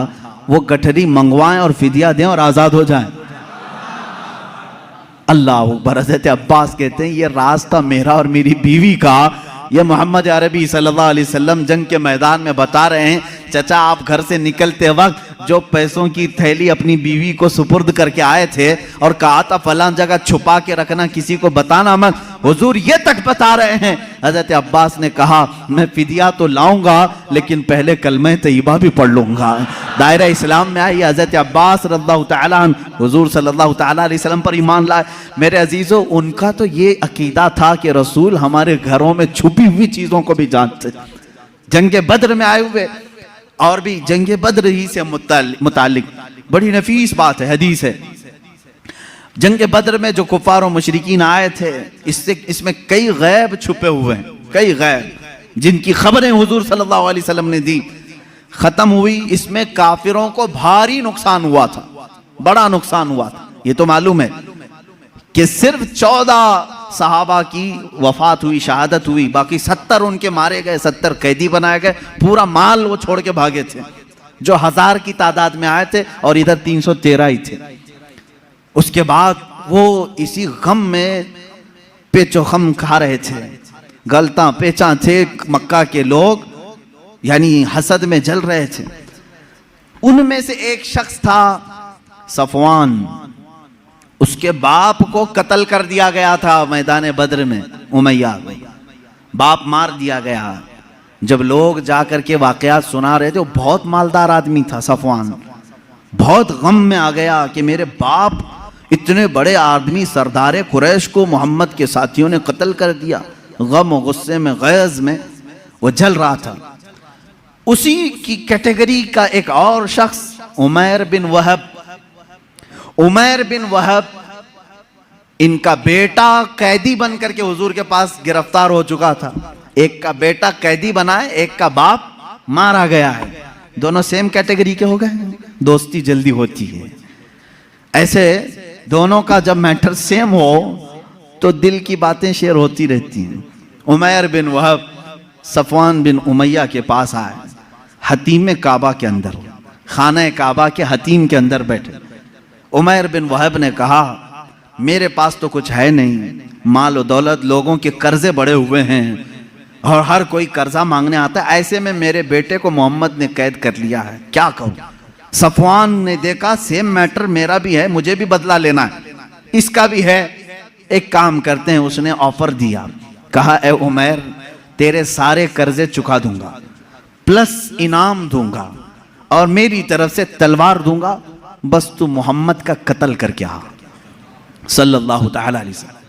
वो गठरी मंगवाएं और फिदिया दें और आजाद हो जाएं। अल्लाह अकबर। हज़रत अब्बास कहते हैं ये राज था मेरा और मेरी बीवी का, ये मोहम्मद अरबी सल्लल्लाहु अलैहि वसल्लम जंग के मैदान में बता रहे हैं। चचा आप घर से निकलते वक्त जो पैसों की थैली अपनी बीवी को सुपुर्द करके आए थे और कहा था फलां जगह छुपा के रखना, किसी को बताना मत, हुजूर ये तक बता रहे हैं। हजरत अब्बास ने कहा मैं फिदिया तो लाऊंगा लेकिन पहले कलमे तैयबा भी पढ़ लूंगा। दायरा इस्लाम में आई हजरत अब्बास रज़ियल्लाहु ताला अन्हु हुजूर सल्लल्लाहु ताला अलैहि वसल्लम पर ईमान लाए। मेरे अजीजों उनका तो ये अकीदा था कि रसूल हमारे घरों में छुपी हुई चीजों को भी जानते। जंगे बद्र में आए हुए और भी जंगे बद्र ही से मुतालिक बड़ी नफीस बात है, हदीस है। जंगे बद्र में जो कुफार और मुशरिकीन आए थे, इसमें कई गैब छुपे हुए हैं, कई गैब। जिनकी खबरें हुजूर सल्लल्लाहु अलैहि वसल्लम ने दी, खत्म हुई। इसमें काफिरों को भारी नुकसान हुआ था, बड़ा नुकसान हुआ था। ये तो मालूम है कि सिर्फ 14 सहाबा की वफात हुई, शहादत हुई, बाकी 70 उनके मारे गए, 70 कैदी बनाए गए, पूरा माल वो छोड़ के भागे थे, जो 1000 की तादाद में आए थे और इधर 313 ही थे। उसके बाद वो इसी गम में पेचो खम खा रहे थे, गलता पेचा थे मक्का के लोग, यानी हसद में जल रहे थे। उनमें से एक शख्स था सफवान, उसके बाप को कत्ल कर दिया गया था मैदान बद्र में, उमैया बाप मार दिया गया। जब लोग जाकर के वाकयात सुना रहे थे, वो बहुत मालदार आदमी था सफवान, बहुत गम में आ गया कि मेरे बाप इतने बड़े आदमी सरदार कुरैश को मोहम्मद के साथियों ने कत्ल कर दिया। गम और गुस्से में, गैज़ में वो जल रहा था। उसी की कैटेगरी का एक और शख्स उमैर बिन वहब, उमैर बिन वहब, इनका बेटा कैदी बन करके हुजूर के पास गिरफ्तार हो चुका था। एक का बेटा कैदी बना है, एक का बाप मारा गया है। दोनों सेम कैटेगरी के हो गए, दोस्ती जल्दी होती है। ऐसे दोनों का जब मैटर सेम हो तो दिल की बातें शेयर होती रहती हैं। उमैर बिन वहब सफवान बिन उमैया के पास आए, हतीम काबा के अंदर, खाना काबा के हतीम के अंदर बैठे। उमैर बिन वहब ने कहा, मेरे पास तो कुछ है नहीं, माल और दौलत, लोगों के कर्जे बड़े हुए हैं और हर कोई कर्जा मांगने आता है। ऐसे में मेरे बेटे को मोहम्मद ने कैद कर लिया है, क्या कहूँ। सफवान ने देखा सेम मैटर मेरा भी है, मुझे भी बदला लेना है, इसका भी है, एक काम करते हैं। उसने ऑफर दिया, कहा ए उमैर, तेरे सारे कर्जे चुका दूंगा, प्लस इनाम दूंगा और मेरी तरफ से तलवार दूंगा, बस तू मोहम्मद का कत्ल करके आ। सल्लल्लाहु तआला अलैहि वसल्लम।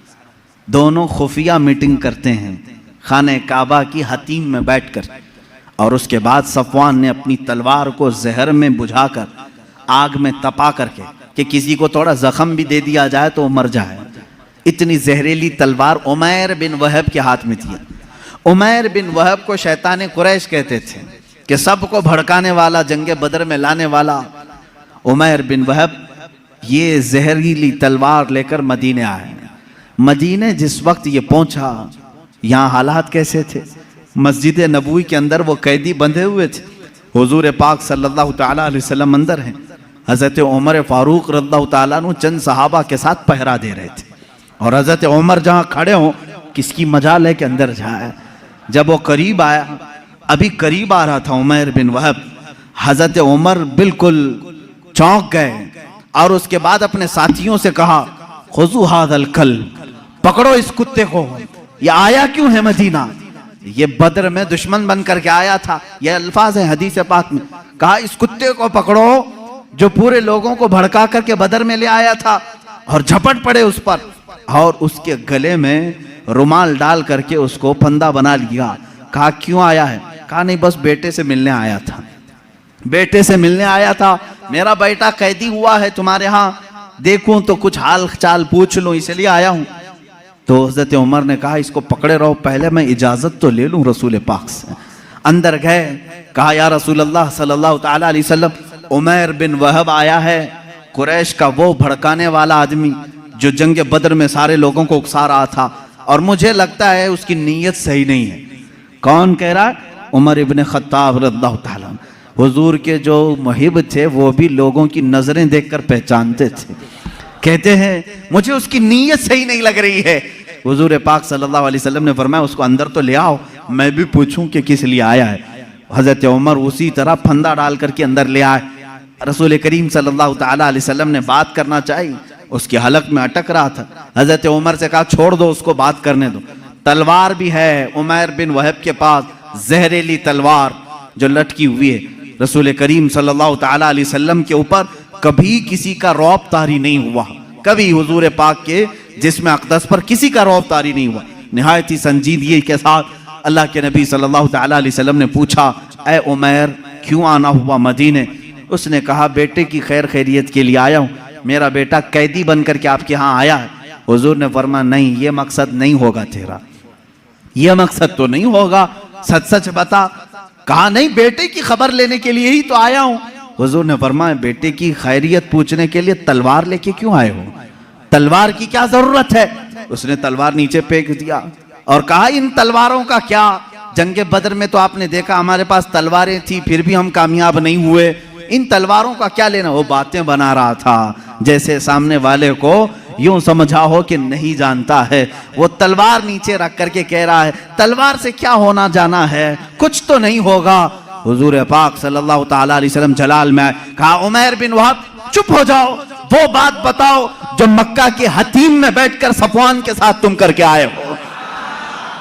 दोनों खुफिया मीटिंग करते हैं खाने काबा की हतीम में बैठकर, और उसके बाद सफवान ने अपनी तलवार को जहर में बुझाकर आग में तपा करके कि किसी को थोड़ा जख्म भी दे दिया जाए तो वो मर जाए, इतनी जहरीली तलवार उमैर बिन वहब के हाथ में थी। उमैर बिन वहब को शैतान कुरैश कहते थे कि सबको भड़काने वाला, जंगे बदर में लाने वाला। उमैर बिन वहब ये जहरीली तलवार लेकर मदीने आए। मदीने जिस वक्त ये पहुंचा, यहाँ हालात कैसे थे? मस्जिद नबवी के अंदर वो कैदी बंधे हुए थे, हुजूर पाक सल्लल्लाहु तआला अलैहि वसल्लम अंदर हैं, हज़रत उमर फारूक रज़ियल्लाहु तआला अन्हु चंद सहाबा के साथ पहरा दे रहे थे, और हज़रत उमर जहाँ खड़े हों, किसकी मजाल है कि अंदर जाए। जब वो करीब आया, अभी करीब आ रहा था उमैर बिन वहब, हज़रत उमर बिल्कुल चौंक गए और उसके बाद अपने साथियों से कहा, खुज़ू हाज़ल कल्ब, पकड़ो इस कुत्ते को, ये आया क्यों है मदीना? ये बद्र में दुश्मन बन करके आया था, ये अल्फाज है हदीस पाक में। कहा इस कुत्ते को पकड़ो जो पूरे लोगों को भड़का करके बद्र में ले आया था, और झपट पड़े उस पर और उसके गले में रुमाल डाल करके उसको फंदा बना लिया। कहा क्यों आया है? कहा नहीं, बस बेटे से मिलने आया था, बेटे से मिलने आया था, मेरा बेटा कैदी हुआ है तुम्हारे यहाँ, देखूं तो कुछ हाल चाल पूछ लूं, इसलिए आया हूं। तो हज़रत उमर ने कहा इसको पकड़े रहो, पहले मैं इजाजत तो ले लूं रसूल पाक से। अंदर गए, कहा या रसूल अल्लाह सल्लल्लाहु तआला अलैहि वसल्लम, उमैर बिन वहब आया है, कुरैश का वो भड़काने वाला आदमी जो जंग बद्र में सारे लोगों को उकसा रहा था, और मुझे लगता है उसकी नीयत सही नहीं है। कौन कह रहा है? उमर इब्न खत्ताब रज़ियल्लाहु तआला। हुजूर के जो मुहिब थे वो भी लोगों की नजरें देखकर पहचानते थे। कहते हैं मुझे उसकी नीयत सही नहीं लग रही है। हुजूर पाक सल्लल्लाहु अलैहि वसल्लम ने फरमाया उसको अंदर तो ले आओ, मैं भी पूछूं कि किस लिए आया है। हजरत उमर उसी तरह फंदा डाल करके अंदर ले आए। रसूल करीम सल्लल्लाहु तआला अलैहि वसल्लम ने बात करना चाहिए, उसके हलक में अटक रहा था। हजरत उमर से कहा छोड़ दो उसको, बात करने दो। तलवार भी है उमैर बिन वहब के पास, जहरीली तलवार जो लटकी हुई है। रसूल करीम सल्लल्लाहु तआला अलैहि वसल्लम के ऊपर कभी किसी का रौब तारी नहीं हुआ, कभी हुजूर पाक के जिस्म अक़दस पर किसी का रौब तारी नहीं हुआ। निहायत ही संजीदगी के साथ अल्लाह के नबी सल्लल्लाहु तआला अलैहि वसल्लम ने पूछा, ए उमैर क्यों आना हुआ मदीने? उसने कहा बेटे की खैर खैरियत के लिए आया हूँ, मेरा बेटा कैदी बन करके आपके यहाँ आया है। हुजूर ने फरमाया नहीं, ये मकसद नहीं होगा तेरा, ये मकसद तो नहीं होगा। सच सच बता। कहा नहीं, बेटे की खबर लेने के लिए ही तो आया हूं। हुजूर ने फरमाया बेटे की खैरियत पूछने के लिए तलवार लेके क्यों आए हो? तलवार की क्या जरूरत है? उसने तलवार नीचे फेंक दिया और कहा इन तलवारों का क्या? जंगे बदर में तो आपने देखा हमारे पास तलवारें थी, फिर भी हम कामयाब नहीं हुए, इन तलवारों का क्या लेना? वो बातें बना रहा था जैसे सामने वाले को यूं समझा हो कि नहीं जानता है। वो तलवार नीचे रख करके कह रहा है तलवार से क्या होना जाना है, कुछ तो नहीं होगा। हुजूर पाक सल्लल्लाहु ताला अलैहि वसल्लम जलाल में कहा उमैर बिन वहब चुप हो जाओ, वो बात बताओ जो मक्का के हतीम में बैठकर सफवान के साथ तुम करके आए हो।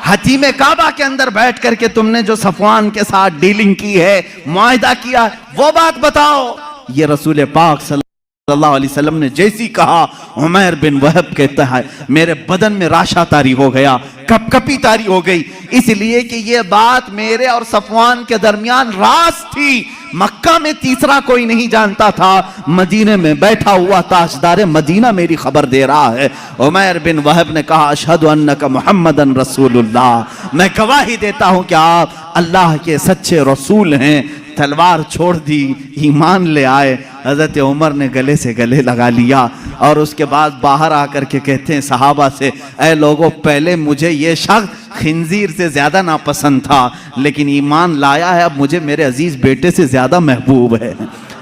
हतीम काबा के अंदर बैठ करके तुमने जो सफवान के साथ डीलिंग की है, मुआहिदा किया, वो बात बताओ। ये रसूल पाक सल्लल्लाहु अलैहि वसल्लम ने जैसी कहा, उमैर बिन वहब कहता है मेरे बदन में राशा तारी हो गया, कपकपी तारी हो गई, इसलिए कि ये बात मेरे और सफवान के दरमियान राज थी। मक्का में तीसरा कोई नहीं जानता था, मदीने में बैठा हुआ ताजदार मदीना मेरी खबर दे रहा है। उमैर बिन वहब ने कहा अशहदु अन्नका मुहम्मदन रसूलुल्लाह, मैं गवाही देता हूं कि आप अल्लाह के सच्चे रसूल हैं। तलवार छोड़ दी, ईमान ले आए। हजरत उमर ने गले से गले लगा लिया और उसके बाद बाहर आकर के कहते हैं सहाबा से, ऐ लोगों, पहले मुझे ये शख्स खिंजीर से ज्यादा नापसंद था, लेकिन ईमान लाया है, अब मुझे मेरे अजीज बेटे से ज्यादा महबूब है।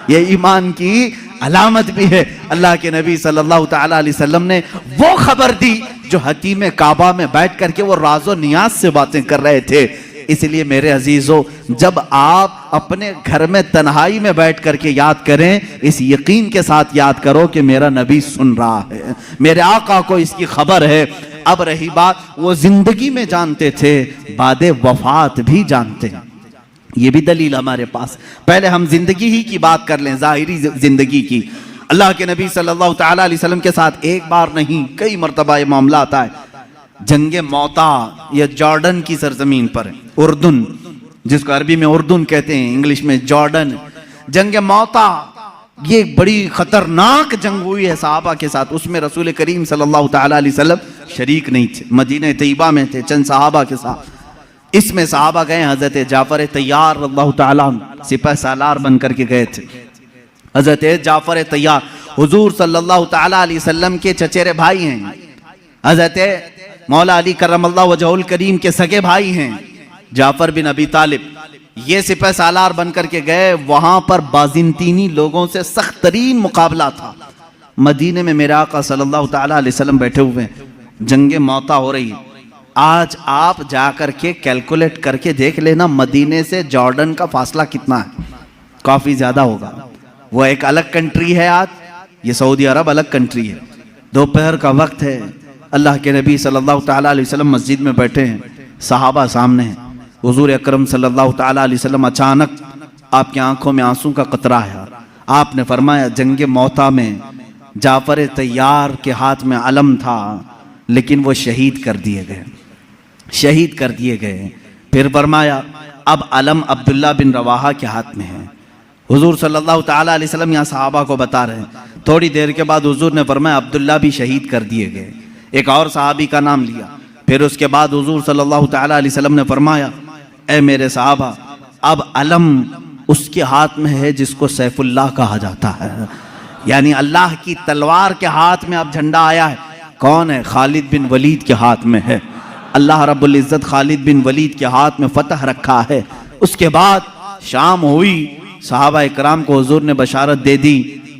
ये ईमान की अलामत भी है। अल्लाह के नबी सल्लल्लाहु ताला अलैहि वसल्लम ने वो खबर दी जो हतीम काबा में बैठ करके वो राजो नियाज से बातें कर रहे थे। इसलिए मेरे अजीजों, जब आप अपने घर में तन्हाई में बैठ करके याद करें, इस यकीन के साथ याद करो कि मेरा नबी सुन रहा है, मेरे आका को इसकी खबर है। अब रही बात, वो जिंदगी में जानते थे, बादे वफात भी जानते हैं। ये भी दलील हमारे पास। पहले हम जिंदगी ही की बात कर लें, जाहिरी जिंदगी की। अल्लाह के नबी सल्लल्लाहु ताला अलैहि वसल्लम के साथ एक बार नहीं कई मरतबा ये मामला आता है। जंगे मौता या जॉर्डन की सरजमीन पर, उर्दुन जिसको अरबी में उर्दुन कहते हैं, इंग्लिश में जॉर्डन, जंगे मौता ये एक बड़ी खतरनाक जंग हुई है सहाबा के साथ। उसमें रसूल करीम सल्लल्लाहु ताला अलैहि वसल्लम शरीक नहीं थे, मदीना तैयबा में थे चंद सहाबा के साथ। इसमें सहाबा गए, हजरत जाफर तैयार अल्लाह ताला सिपह सालार बन करके गए थे। हजरत जाफर तैयार हुजूर सल्लल्लाहु ताला अलैहि वसल्लम के चचेरे भाई हैं, हजरत मौला अली करमल्लाहु वजहुल करीम के सगे भाई हैं जाफर बिन अबी तालिब। ये सिपह सालार बन करके गए, वहां पर बाजिंतीनी लोगों से सख्त तरीन मुकाबला था। मदीने में मेरे आका सल्लल्लाहु ताला अलैहि वसल्लम बैठे हुए, जंगे मौता हो रही। आज आप जाकर के कैलकुलेट करके देख लेना मदीने से जॉर्डन का फासला कितना है, काफी ज्यादा होगा। वो एक अलग कंट्री है, आज ये सऊदी अरब अलग कंट्री है। दोपहर का वक्त है, अल्लाह के नबी सल्लल्लाहु ताला अलैहि वसल्लम मस्जिद में बैठे हैं, सहाबा सामने हैं। हुजूर अकरम सल्लल्लाहु ताला अलैहि वसल्लम अचानक आपकी आंखों में आंसू का कतरा है। आपने फरमाया जंगे मौता में जाफर तैयार के हाथ में अलम था, लेकिन वो शहीद कर दिए गए, शहीद कर दिए गए। फिर फरमाया अब अलम अब्दुल्ला बिन रवाहा के हाथ में है। हुजूर सल्लल्लाहु ताला अलैहि वसल्लम यहाँ सहाबा को बता रहे हैं। थोड़ी देर के बाद हुजूर ने फरमाया अब्दुल्ला भी शहीद कर दिए गए। एक और सहाबी का नाम लिया। फिर उसके बाद हुजूर सल्लल्लाहु ताला अलैहि वसल्लम ने फरमाया ऐ मेरे सहाबा, अब अलम उसके हाथ में है जिसको सैफुल्लाह कहा जाता है, यानी अल्लाह की तलवार के हाथ में अब झंडा आया है। कौन है? खालिद बिन वलीद के हाथ में है। अल्लाह रब्बुल इज्जत खालिद बिन वलीद के हाथ में फतह रखा है। उसके बाद शाम हुई, सहाबा इकराम को हुजूर ने बशारत दे दी,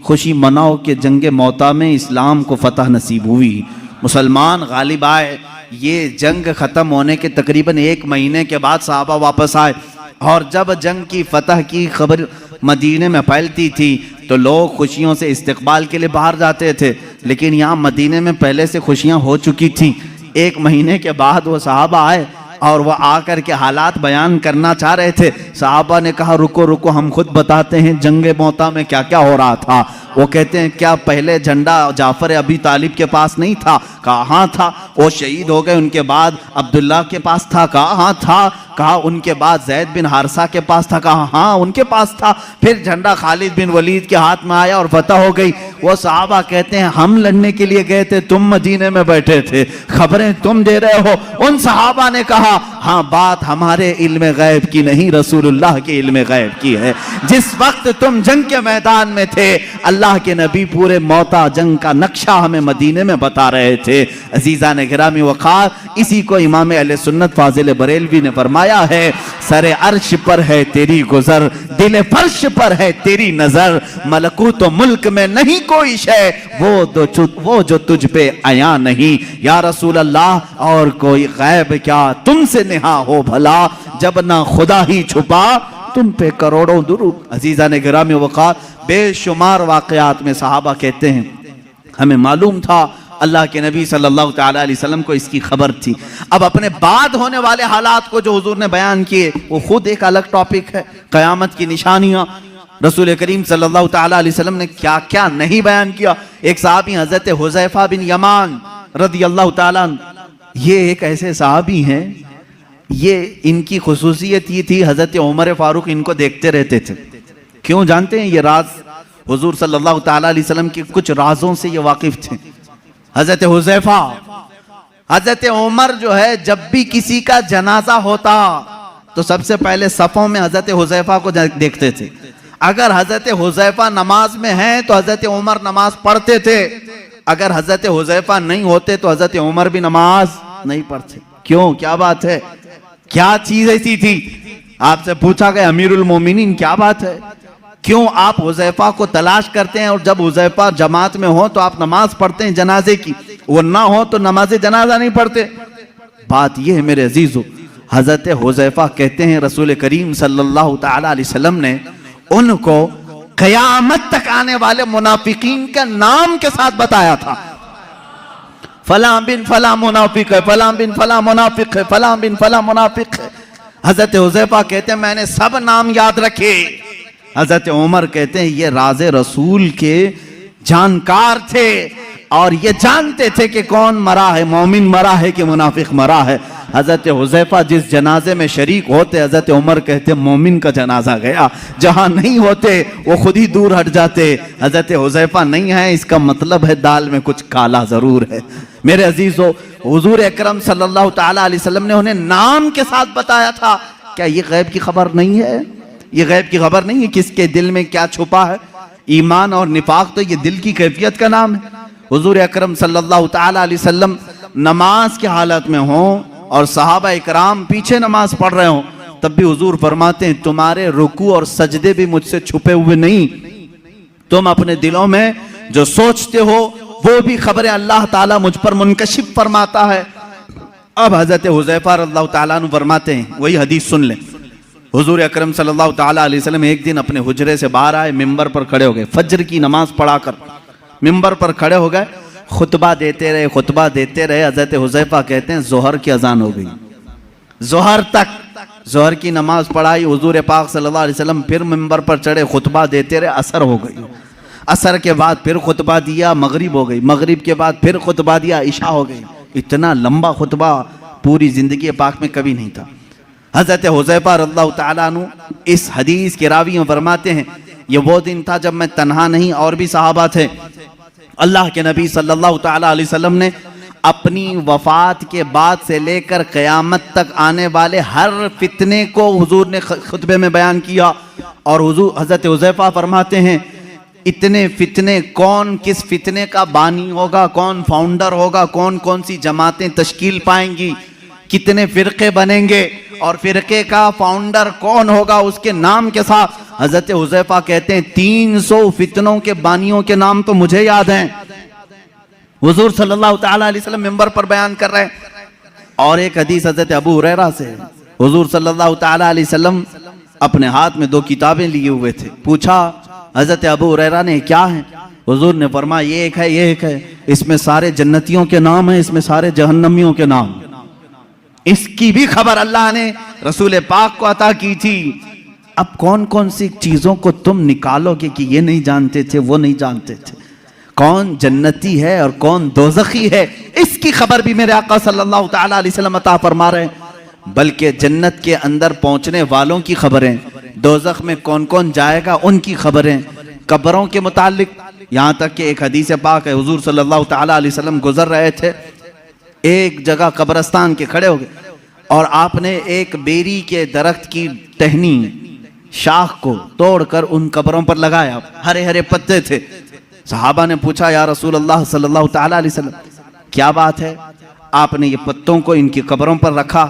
खुशी मनाओ कि जंगे मौता में इस्लाम को फतह नसीब हुई, मुसलमान गालिब आए। ये जंग ख़त्म होने के तकरीबन 1 महीने के बाद सहाबा वापस आए, और जब जंग की फतह की खबर मदीने में फैलती थी तो लोग खुशियों से इस्तकबाल के लिए बाहर जाते थे, लेकिन यहाँ मदीने में पहले से खुशियाँ हो चुकी थी। 1 महीने के बाद वो सहाबा आए और वह आकर के हालात बयान करना चाह रहे थे। सहाबा ने कहा रुको रुको, हम खुद बताते हैं जंगे मौता में क्या क्या हो रहा था। वो कहते हैं क्या पहले झंडा जाफर अबी तालिब के पास नहीं था? कहा हाँ था। वो शहीद हो गए, उनके बाद अब्दुल्ला के पास था? कहा हाँ था। कहा उनके बाद जैद बिन हारसा के पास था? कहा हाँ उनके पास था। फिर झंडा खालिद बिन वलीद के हाथ में आया और फतह हो गई। वो सहाबा कहते हैं हम लड़ने के लिए गए थे, तुम मदीने में बैठे थे, खबरें तुम दे रहे हो। उन सहाबा ने कहा हाँ बात हमारे इल्म गैब की नहीं, रसूलुल्लाह के इल्म गैब की है। जिस वक्त तुम जंग के मैदान में थे, अल्लाह के नबी पूरे मौता जंग का नक्शा हमें मदीने में बता रहे थे। अजीजा ने गिरामी वक़ार, इसी को इमाम अहले सुन्नत फाजिल बरेलवी ने फरमाया है, सरे अर्श पर है तेरी गुजर, दिल फर्श पर है तेरी नजर, मलकूत मुल्क में नहीं कोई शय, वो जो तुझ पे आया नहीं। या रसूल अल्लाह, और कोई गैब क्या तुमसे नेहा हो भला, जब ना खुदा ही छुपा तुम पे करोड़ों दुरूद। अजीजा ने गिरामी वक़ार, बेशुमार वाक़यात में सहाबा कहते हैं हमें मालूम था, अल्लाह के नबी सल्लल्लाहु तआला अलैहि वसल्लम को इसकी खबर थी। अब अपने बाद होने वाले हालात को जो हुजूर ने बयान किए वो खुद एक अलग टॉपिक है, क़यामत की निशानियां। रसूल करीम सल्लल्लाहु तआला अलैहि वसल्लम ने क्या क्या नहीं बयान किया। एक सहाबी हजरत हुज़ैफा बिन यमान रदियल्लाहु तआला, ये एक ऐसे सहाबी हैं, ये इनकी खुसूसियत ये थी, हजरत उमर फारूक इनको देखते रहते थे। क्यों जानते हैं? ये राज हुजूर सल्लल्लाहु तआला अलैहि वसल्लम के कुछ राजों से ये वाकिफ थे। हजरत हुज़ैफा, हजरत उमर जो है, जब भी किसी का जनाजा होता तो सबसे पहले सफों में हजरत हुज़ैफा को देखते थे। अगर हजरत हुज़ैफा नमाज में हैं तो हजरत उमर नमाज पढ़ते थे, अगर हजरत हुज़ैफा नहीं होते तो हजरत उमर भी नमाज नहीं पढ़ते। क्यों? क्या बात है? क्या चीज ऐसी थी? आपसे पूछा गया अमीरुल मोमिनीन क्या बात है, क्यों आप हुज़ैफा को तलाश करते हैं, और जब हुज़ैफा जमात में हो तो आप नमाज पढ़ते हैं जनाजे की, वो ना हो तो नमाज जनाजा नहीं पढ़ते। बात यह है मेरे अजीजों, हजरत हुज़ैफा कहते हैं रसूल करीम सल्लल्लाहु तआला अलैहि वसल्लम ने उनको क़यामत तक आने वाले मुनाफिकीन का नाम के साथ बताया था। फला बिन फला मुनाफिक है, फला बिन फला मुनाफिक है, फला बिन फला मुनाफिक है। हजरत हुज़ैफा कहते हैं मैंने सब नाम याद रखे। हजरत उमर कहते हैं ये राज़े रसूल के जानकार थे और ये जानते थे कि कौन मरा है, मोमिन मरा है कि मुनाफिक मरा है। हजरत हुज़ैफा जिस जनाजे में शरीक होते, हजरत उमर कहते मोमिन का जनाजा गया, जहां नहीं होते वो खुद ही दूर हट जाते। हजरत हुज़ैफा नहीं है, इसका मतलब है दाल में कुछ काला जरूर है। मेरे अजीजों, हुजूर अकरम सल्लल्लाहु तआला अलैहि वसल्लम ने उन्हें नाम के साथ बताया था। क्या ये गैब की खबर नहीं है? ये गैब की खबर नहीं है किसके दिल में क्या छुपा है। ईमान और निफाक तो ये दिल की कैफियत का नाम है। हुजूर अकरम सल्लल्लाहु तआला अलैहि वसल्लम नमाज की हालत में हों और सहाबा इकराम पीछे नमाज पढ़ रहे हों, तब भी हुजूर फरमाते हैं तुम्हारे रुकू और सजदे भी मुझसे छुपे हुए नहीं, तुम अपने दिलों में जो सोचते हो वो भी खबरें अल्लाह ताला मुझ पर मुनकशिफ फरमाता है। अब हजरत हुज़ैफा रज़ियल्लाहु ताला अन्हु फरमाते हैं, वही हदीस सुन लें। हुजूर अकरम सल्लल्लाहु ताला अलैहि वसल्लम एक दिन अपने हुजरे से बाहर आए, मिंबर पर खड़े हो गए, फज्र की नमाज पढ़ाकर मिंबर पर खड़े हो गए, खुतबा देते रहे, खुतबा देते रहे। हजरत हुज़ैफा कहते हैं जोहर की अजान हो गई, जोहर तक जोहर की नमाज पढ़ाई। हुजूर पाक सल्लल्लाहु अलैहि वसल्लम फिर मिंबर पर चढ़े, खुतबा देते रहे, असर हो गई। असर के बाद फिर खुतबा दिया, मगरिब हो गई, मगरिब के बाद फिर खुतबा दिया, इशा हो गई। इतना लंबा खुतबा पूरी जिंदगी पाक में कभी नहीं था। हजरत हुज़ैफा रज़ियल्लाहु ताला अन्हु इस हदीस के रावी फरमाते हैं ये वो दिन था जब मैं तन्हा नहीं और भी सहाबा थे। अल्लाह के नबी सल्लल्लाहु ताला अलैहि वसल्लम ने अपनी वफात के बाद से लेकर क़यामत तक आने वाले हर फितने को हुजूर ने खुतबे में बयान किया। और हुजूर हजरत हुज़ैफा फरमाते हैं इतने फितने, कौन किस फितने का बानी होगा, कौन फाउंडर होगा, कौन कौन सी जमातें तश्कील पाएंगी, कितने फिरके बनेंगे और फिरके का फाउंडर कौन होगा, उसके नाम के साथ हजरत हुज़ैफा कहते हैं 300 फितनों के बानियों के नाम तो मुझे याद हैं। हुजूर सल्लल्लाहु ताला अलैहि वसल्लम मिंबर पर बयान कर रहे हैं। और एक हदीस हजरत अबू हुरैरा से, हुजूर सल्लल्लाहु ताला अलैहि वसल्लम अपने हाथ में 2 किताबें लिए हुए थे। पूछा हजरत अबू हुरैरा ने क्या है? हुजूर ने फरमाया ये एक है, ये एक है, इसमें सारे जन्नतियों के नाम है, इसमें सारे जहन्नमियों के नाम। इसकी भी खबर अल्लाह ने रसूल पाक को अता की थी। अब कौन कौन सी चीजों को तुम निकालोगे कि ये नहीं जानते थे, वो नहीं जानते थे, कौन जन्नती है और कौन दोज़खी है, इसकी खबर भी मेरे आका सल्लल्लाहु ताला अलैहि वसल्लम अता फरमा रहे हैं। बल्कि जन्नत के अंदर पहुंचने वालों की खबरें, दोज़ख में कौन कौन जाएगा उनकी खबरें, कब्रों के मुतालिक यहाँ तक कि एक हदीस पाक है, हुजूर सल्लल्लाहु ताला अलैहि वसल्लम गुजर रहे थे, एक जगह कब्रिस्तान के खड़े हो गए और आपने एक बेरी के दरख्त की टहनी शाख को तोड़कर उन कब्रों पर लगाया। हरे हरे पत्ते थे। सहाबा ने पूछा, या रसूल अल्लाह सल्लल्लाहु ताला अलैहि वसल्लम, क्या बात है, आपने ये पत्तों को इनकी कब्रों पर रखा?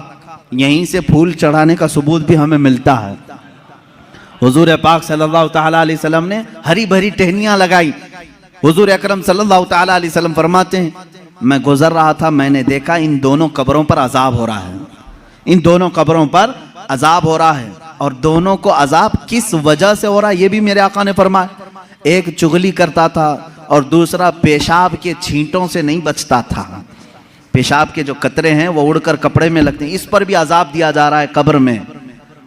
यहीं से फूल चढ़ाने का सबूत भी हमें मिलता है। हुजूर पाक सल्लल्लाहु ताला अलैहि वसल्लम ने हरी भरी टहनियां लगाई। हुजूर अकरम सल्लल्लाहु ताला अलैहि वसल्लम फरमाते हैं, मैं गुजर रहा था, मैंने देखा इन दोनों कब्रों पर अजाब हो रहा है, इन दोनों कब्रों पर अजाब हो रहा है। और दोनों को अजाब किस वजह से हो रहा है ये भी मेरे आका ने फरमाया। एक चुगली करता था और दूसरा पेशाब के छींटों से नहीं बचता था। पेशाब के जो कतरे हैं वो उड़कर कपड़े में लगते हैं, इस पर भी अजाब दिया जा रहा है कब्र में।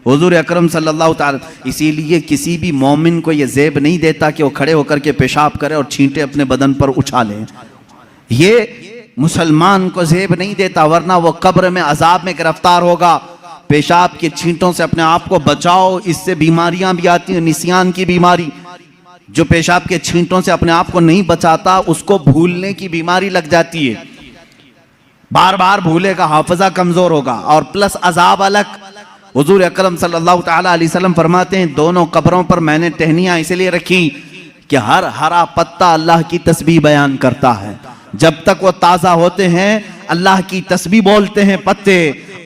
हुजूर अकरम सल्लल्लाहु ताला, इसीलिए किसी भी मोमिन को ये ज़ेब नहीं देता कि वो खड़े होकर के पेशाब करे और छींटे अपने बदन पर उछाले। ये मुसलमान को ज़ेब नहीं देता, वरना वो कब्र में अजाब में गिरफ्तार होगा। पेशाब के छींटों से अपने आप को बचाओ, इससे बीमारियां भी आती हैं, निसियान की बीमारी। जो पेशाब के छींटों से अपने आप को नहीं बचाता उसको भूलने की बीमारी लग जाती है, बार बार भूलेगा, हाफिजा कमजोर होगा, और प्लस अजाब अलग। हुजूर अकरम सल्लल्लाहु ताला अलैहि वसल्लम फरमाते हैं, दोनों कब्रों पर मैंने टहनियां इसलिए रखी कि हर हरा पत्ता अल्लाह की तस्बीह बयान करता है। जब तक वो ताज़ा होते हैं अल्लाह की तस्बीह बोलते हैं पत्ते,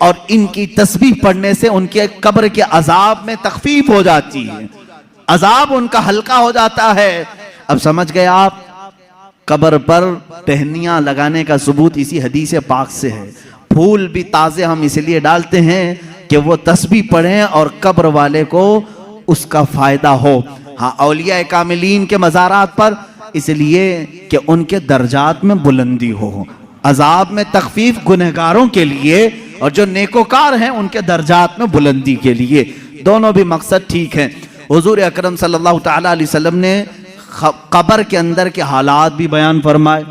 और इनकी तस्बीह पढ़ने से उनके कब्र के अजाब में तखफीफ हो जाती है, अजाब उनका हल्का हो जाता है। अब समझ गए आप, कब्र पर टहनियां लगाने का सबूत इसी हदीस पाक से है। फूल भी ताज़े हम इसलिए डालते हैं कि वो तस्बीह पढ़ें और कब्र वाले को उसका फ़ायदा हो। हाँ, औलिया कामिलीन के मज़ारात पर इसलिए कि उनके दर्जात में बुलंदी हो, अजाब में तखफीफ गुनहगारों के लिए, और जो नेकोकार हैं उनके दर्जात में बुलंदी के लिए। दोनों भी मकसद ठीक है। हुजूर अकरम सल्लल्लाहु ताला अलैहि वसल्लम ने कब्र के अंदर के हालात भी बयान फरमाए।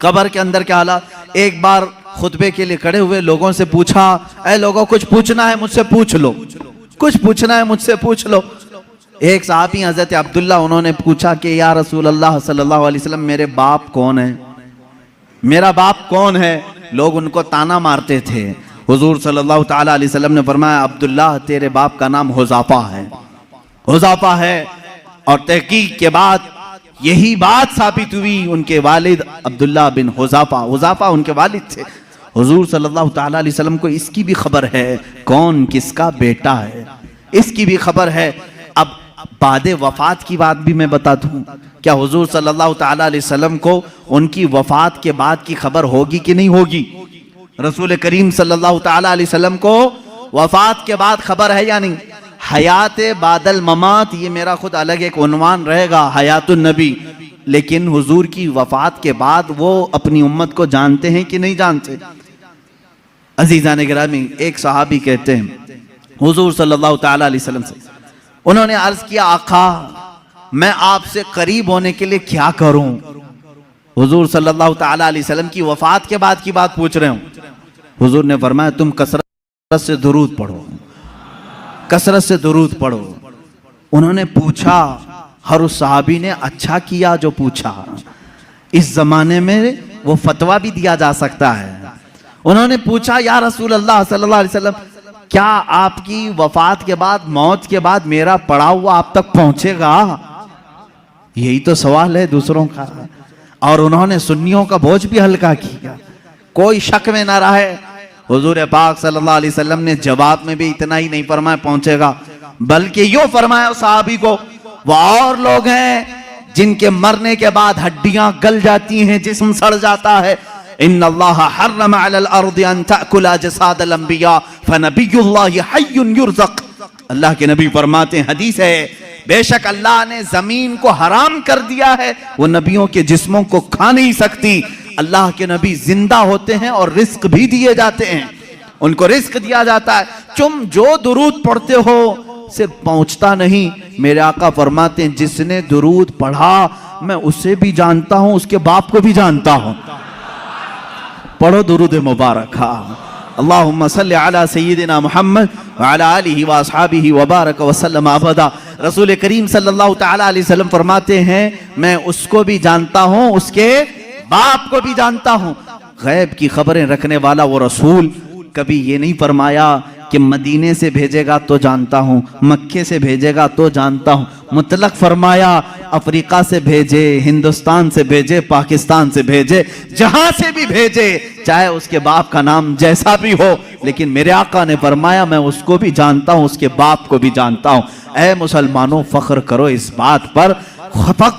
कब्र के अंदर के हालात, एक बार खुतबे के लिए खड़े हुए लोगों से पूछा, ऐ लोगों, कुछ पूछना है मुझसे पूछ लो, कुछ पूछना है मुझसे पूछ लो। एक साहबी हजरत अब्दुल्ला, उन्होंने पूछा कि या रसूल अल्लाह सल्लल्लाहु अलैहि वसल्लम, मेरे बाप कौन है, मेरा बाप कौन है? लोग उनको ताना मारते थे। हुजूर सल्लल्लाहु ताला अलैहि वसल्लम ने फरमाया, अब्दुल्ला, तेरे बाप का नाम हुज़ाफा है, हुज़ाफा है। और तहकीक के बाद यही बात साबित हुई, उनके वालिद अब्दुल्ला बिन हुज़ाफा, हुज़ाफा उनके वालिद थे। हुजूर सल्लल्लाहु ताला अलैहि वसल्लम को इसकी भी खबर है कौन किसका बेटा है, इसकी भी खबर है। अब बाद वफात की बात भी मैं बता दूं, क्या हुजूर सल्लल्लाहु ताला अलैहि वसल्लम को उनकी वफात के बाद की खबर होगी कि नहीं होगी? रसूल करीम सल्लल्लाहु ताला अलैहि वसल्लम को वफात के बाद खबर है या नहीं? हयात बादल ममात, ये मेरा खुद अलग एक उन्वान रहेगा, हयातुन नबी। लेकिन हुजूर की वफात के बाद वो अपनी उम्मत को जानते हैं कि नहीं जानते? अजीज़ान गिरामी, एक सहाबी कहते हैं हुजूर सल्लल्लाहु ताला अलैहि वसल्लम से, उन्होंने अर्ज किया, आका मैं आपसे करीब होने के लिए क्या करूं? हुजूर सल्लल्लाहु ताला अलैहि वसल्लम की वफात के बाद की बात पूछ रहे हूं। हुजूर ने फरमाया, तुम कसरत से दुरूद पढ़ो, कसरत से दुरूद पढ़ो। उन्होंने पूछा, हर उस सहाबी ने अच्छा किया जो पूछा। इस जमाने में वो फतवा भी दिया जा सकता है। उन्होंने पूछा, या रसूल अल्लाह सल्लल्लाहु अलैहि वसल्लम, क्या आपकी वफात के बाद, मौत के बाद मेरा पड़ा हुआ आप तक पहुंचेगा? यही तो सवाल है दूसरों का। और उन्होंने सुन्नियों का बोझ भी हल्का किया, कोई शक में ना रहे। हुजूर पाक सल्लल्लाहु अलैहि वसल्लम ने जवाब में भी इतना ही नहीं फरमाया पहुंचेगा, बल्कि यूं फरमाया उस सहाबी को, वो और लोग हैं जिनके मरने के बाद हड्डियां गल जाती हैं, जिस्म सड़ जाता है। इन्नल्लाह हर्रम अलल अर्दि अन तअकुला जसादल अंबिया फनबियुल्लाहि हय्युन युरज़क़। अल्लाह के नबी फरमाते हैं, हदीस है, बेशक अल्लाह ने जमीन को हराम कर दिया है, वो नबियों के जिस्मों को खा नहीं सकती। अल्लाह के नबी जिंदा होते हैं और रिस्क भी दिए जाते हैं, उनको रिस्क दिया जाता है। तुम जो दुरूद पढ़ते हो सिर्फ पहुंचता नहीं। मेरे आका फरमाते हैं, जिसने दुरूद पढ़ा मैं उसे भी जानता हूं, उसके बाप को भी जानता हूं। पढ़ो दुरूद मुबारक। हाँ, अल्लाहुम्मा सल्लि अला सय्यिदिना मुहम्मद व अला आलिहि व अस्हाबिहि व बारक व सल्लम अबदा। रसूल करीम सल्लल्लाहु तआला अलैहि वसल्लम फरमाते हैं, मैं उसको भी जानता हूँ, उसके बाप को भी जानता हूँ। गैब की खबरें रखने वाला वो रसूल कभी ये नहीं फरमाया कि मदीने से भेजेगा तो जानता हूँ, मक्के से भेजेगा तो जानता हूँ। मुतलक फरमाया अफ्रीका से भेजे, हिंदुस्तान से भेजे, पाकिस्तान से भेजे, जहां से भी भेजे, चाहे उसके बाप का नाम जैसा भी हो, लेकिन मेरे आका ने फरमाया मैं उसको भी जानता हूँ, उसके बाप को भी जानता हूँ। ऐ मुसलमानों, फख्र करो इस बात पर,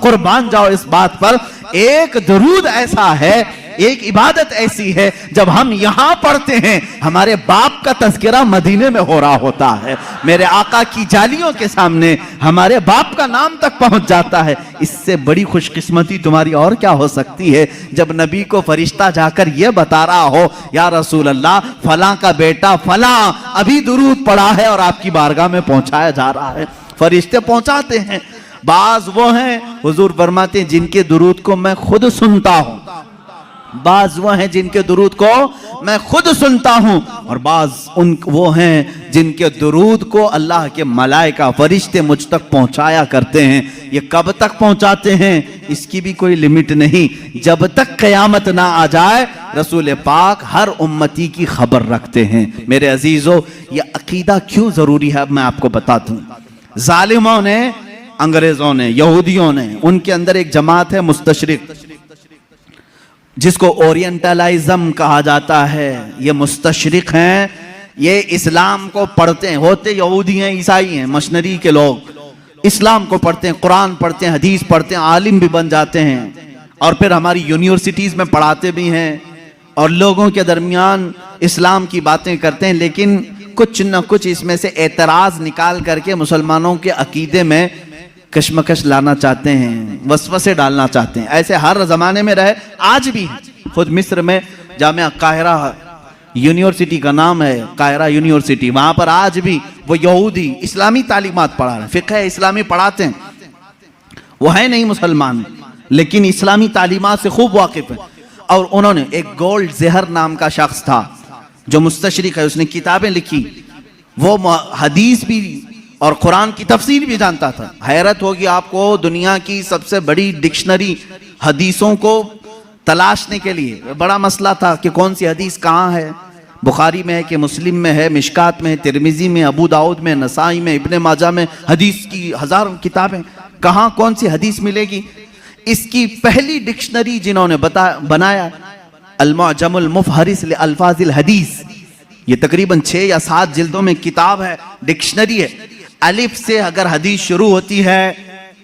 कुर्बान जाओ इस बात पर। एक दरूद ऐसा है, एक इबादत ऐसी है, जब हम यहां पढ़ते हैं हमारे बाप का तज़किरा मदीने में हो रहा होता है। मेरे आका की जालियों के सामने हमारे बाप का नाम तक पहुंच जाता है। इससे बड़ी खुशकिस्मती तुम्हारी और क्या हो सकती है, जब नबी को फरिश्ता जाकर यह बता रहा हो, या रसूल अल्लाह, फलां का बेटा फलां अभी दुरूद पढ़ा है और आपकी बारगाह में पहुंचाया जा रहा है। फरिश्ते पहुंचाते हैं। बाज वो हैं, हुजूर फरमाते हैं, जिनके दुरूद को मैं खुद सुनता हूं। बाज वो हैं जिनके दुरूद को मैं खुद सुनता हूं, और बाज वो हैं जिनके दुरूद को अल्लाह के मलाइका फरिश्ते मुझ तक पहुंचाया करते हैं। ये कब तक पहुंचाते हैं इसकी भी कोई लिमिट नहीं। जब तक क़यामत ना आ जाए रसूल पाक हर उम्मती की खबर रखते हैं। मेरे अजीजों, ये अकीदा क्यों जरूरी है अब मैं आपको बताता हूं। जालिमों ने, अंग्रेजों ने, यहूदियों ने, उनके अंदर एक जमात है मुस्तशरिक, जिसको ओरिएंटलाइज्म कहा जाता है। ये मुस्तशरिक हैं, ये इस्लाम को पढ़ते हैं, होते यहूदी हैं, ईसाई हैं, मशनरी के लोग इस्लाम को पढ़ते हैं, कुरान पढ़ते हैं, हदीस पढ़ते हैं, आलिम भी बन जाते हैं, और फिर हमारी यूनिवर्सिटीज़ में पढ़ाते भी हैं, और लोगों के दरमियान इस्लाम की बातें करते हैं। लेकिन कुछ न कुछ इसमें से एतराज़ निकाल करके मुसलमानों के अकीदे में कशमकश लाना चाहते हैं, वसवसे डालना चाहते हैं। ऐसे हर ज़माने में रहे, आज भी। खुद मिस्र में जामिया काहिरा यूनिवर्सिटी का नाम है, काहिरा यूनिवर्सिटी, वहाँ पर आज भी वो यहूदी इस्लामी तालीमात पढ़ा रहे हैं, फ़िक़्ह इस्लामी पढ़ाते हैं। वो है नहीं मुसलमान, लेकिन इस्लामी तालीमात से खूब वाकिफ़ है। और उन्होंने, एक गोल्ड ज़हर नाम का शख्स था जो मुस्तशरिक है, उसने किताबें लिखी, वो हदीस भी और कुरान की तफसीर भी जानता था। हैरत होगी आपको, दुनिया की सबसे बड़ी डिक्शनरी हदीसों को तलाशने के लिए बड़ा मसला था कि कौन सी हदीस कहाँ है, बुखारी में है कि मुस्लिम में है, मिशकात में है, तिरमिजी में, अबू दाऊद में, नसाई में, इब्ने माजा में, हदीस की हज़ारों किताबें, कहाँ कौन सी हदीस मिलेगी। इसकी पहली डिक्शनरी जिन्होंने बनाया, अल-मुअजमुल मुफहरिस li अल्फाज़िल हदीस, ये तकरीबन 6 या 7 जिल्दों में किताब है, डिक्शनरी है। अलिफ से अगर हदीस शुरू होती है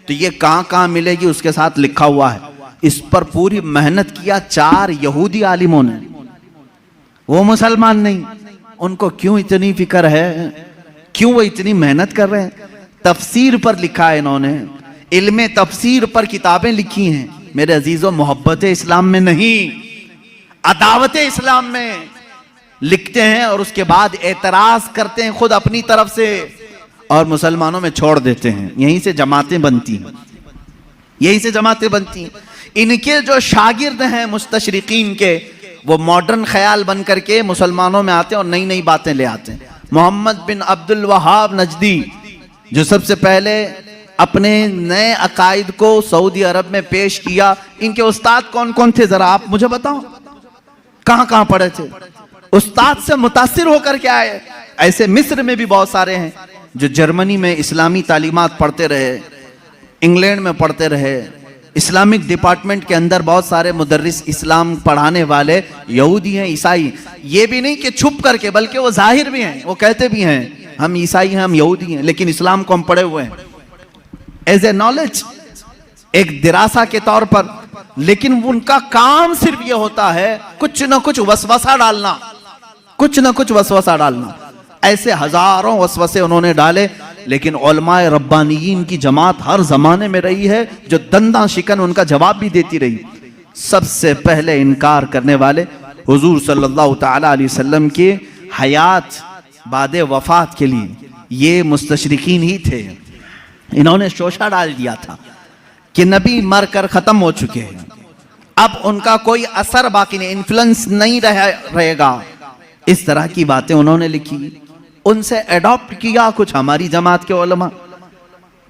तो ये कहाँ कहाँ मिलेगी उसके साथ लिखा हुआ है। इस पर पूरी मेहनत किया 4 यहूदी आलिमों ने, वो मुसलमान नहीं। उनको क्यों इतनी फिक्र है, क्यों वो इतनी मेहनत कर रहे हैं? तफसीर पर लिखा है इन्होंने, इल्मे तफसीर पर किताबें लिखी हैं। मेरे अजीजों, मोहब्बत इस्लाम में नहीं, अदावत इस्लाम में लिखते हैं, और उसके बाद एतराज करते हैं खुद अपनी तरफ से, और मुसलमानों में छोड़ देते हैं। यहीं से जमातें बनती हैं, यहीं से जमातें बनती हैं। इनके जो शागिर्द हैं मुस्तशरिकीन के, वो मॉडर्न ख्याल बन करके मुसलमानों में आते हैं और नई नई बातें ले आते हैं। मोहम्मद बिन अब्दुल वहाब नजदी, जो सबसे पहले अपने नए अकायद को सऊदी अरब में पेश किया, इनके उस्ताद कौन कौन थे जरा आप मुझे बताओ, कहां कहां पढ़े थे, उस्ताद से मुतासिर होकर के आए। ऐसे मिस्र में भी बहुत सारे हैं जो जर्मनी में इस्लामी तालीमात पढ़ते रहे, इंग्लैंड में पढ़ते रहे, इस्लामिक डिपार्टमेंट के अंदर बहुत सारे मुदर्रिस इस्लाम पढ़ाने वाले यहूदी हैं, ईसाई। ये भी नहीं कि छुप करके, बल्कि वो जाहिर भी हैं, वो कहते भी हैं हम ईसाई हैं, हम यहूदी हैं, लेकिन इस्लाम को हम पढ़े हुए हैं एज ए नॉलेज, एक दिरासा के तौर पर। लेकिन उनका काम सिर्फ ये होता है कुछ ना कुछ वसवसा डालना, कुछ ना कुछ वसवसा डालना। ऐसे हजारों वसवसे उन्होंने डाले, लेकिन उलमाए रब्बानियीन की जमात हर जमाने में रही है जो दंदा शिकन उनका जवाब भी देती रही। सबसे पहले इनकार करने वाले हुजूर सल्लल्लाहु ताला अलैहि वसल्लम की हयात बाद वफात के लिए ये मुस्तशरिकीन ही थे। इन्होंने शोशा डाल दिया था कि नबी मर कर खत्म हो चुके हैं, अब उनका कोई असर बाकी नहीं, इन्फ्लुएंस नहीं रहेगा, इस तरह की बातें उन्होंने लिखी, उनसे एडॉप्ट किया कुछ हमारी जमात के उलमा,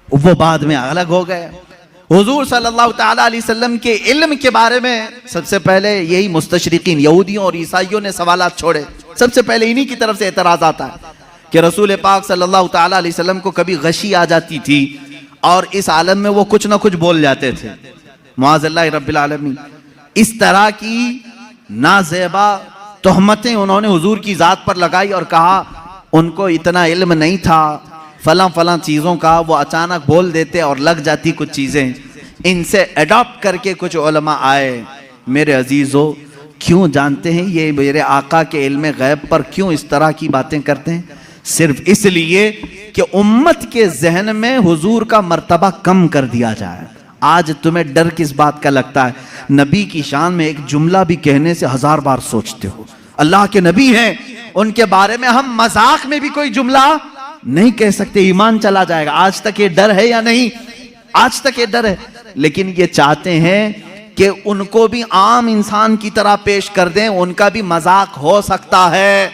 वो बाद में अलग हो गए। हुजूर सल्लल्लाहु ताला अलैहि वसल्लम के इल्म के बारे में सबसे पहले यही मुस्तशरिकीन यहूदियों और ईसाइयों ने सवालात छोड़े। सबसे पहले इन्हीं की तरफ से एतराज आता है कि रसूल पाक सल्लल्लाहु ताला अलैहि वसल्लम को कभी गशी आ जाती थी और इस आलम में वो कुछ ना कुछ बोल जाते थे, मुआज़ल्लाह रब्बिल आलमीन। इस तरह की नाज़ेबा तोहमतें उन्होंने हुजूर की जात पर लगाई और कहा उनको इतना इल्म नहीं था, फलां फलां चीज़ों का, वो अचानक बोल देते और लग जाती कुछ चीज़ें। इनसे अडॉप्ट करके कुछ उलमा आए। मेरे अजीज़ों, क्यों जानते हैं ये मेरे आका के इल्म गैब पर क्यों इस तरह की बातें करते हैं? सिर्फ इसलिए कि उम्मत के जहन में हुजूर का मर्तबा कम कर दिया जाए। आज तुम्हें डर किस बात का लगता है? नबी की शान में एक जुमला भी कहने से 1000 बार सोचते हो। अल्लाह के नबी हैं, उनके बारे में हम मजाक में भी कोई जुमला नहीं कह सकते, ईमान चला जाएगा। आज तक ये डर है या नहीं? आज तक ये डर है। लेकिन ये चाहते हैं कि उनको भी आम इंसान की तरह पेश कर दें, उनका भी मजाक हो सकता है।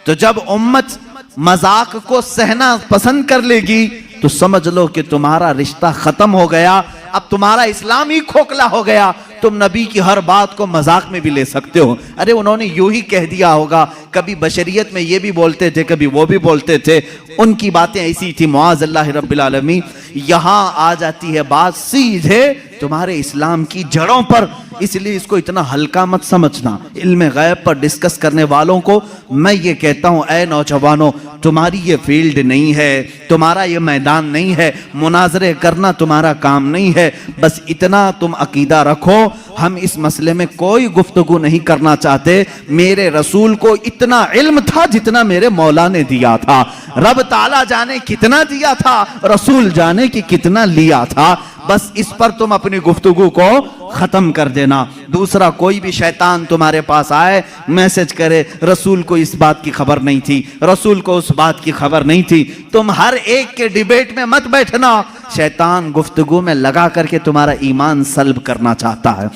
तो जब उम्मत मजाक को सहना पसंद कर लेगी तो समझ लो कि तुम्हारा रिश्ता खत्म हो गया, अब तुम्हारा इस्लाम ही खोखला हो गया। तुम नबी की हर बात को मजाक में भी ले सकते हो। अरे उन्होंने यूं ही कह दिया होगा, कभी बशरियत में ये भी बोलते थे, कभी वो भी बोलते थे, उनकी बातें ऐसी थी, मुआज़ल्लाह रब्बिल आलमीन। यहां आ जाती है बात सीधे तुम्हारे इस्लाम की जड़ों पर। इसलिए इसको इतना हल्का मत समझना। इल्म गैब पर डिस्कस करने वालों को मैं ये कहता हूं, ऐ नौजवानों, तुम्हारी ये फील्ड नहीं है, तुम्हारा ये मैदान नहीं है, मुनाजरे करना तुम्हारा काम नहीं है। बस इतना तुम अकीदा रखो, हम इस मसले में कोई गुफ्तगू नहीं करना चाहते। मेरे रसूल को इतना इल्म था जितना मेरे मौला ने दिया था। रब ताला जाने कितना दिया था, रसूल जाने कि कितना लिया था। बस इस पर तुम अपनी गुफ्तगू को खत्म कर देना। दूसरा, कोई भी शैतान तुम्हारे पास आए, मैसेज करे, रसूल को इस बात की खबर नहीं थी, रसूल को उस बात की खबर नहीं थी, तुम हर एक के डिबेट में मत बैठना। शैतान गुफ्तगू में लगा करके तुम्हारा ईमान सल्ब करना चाहता है,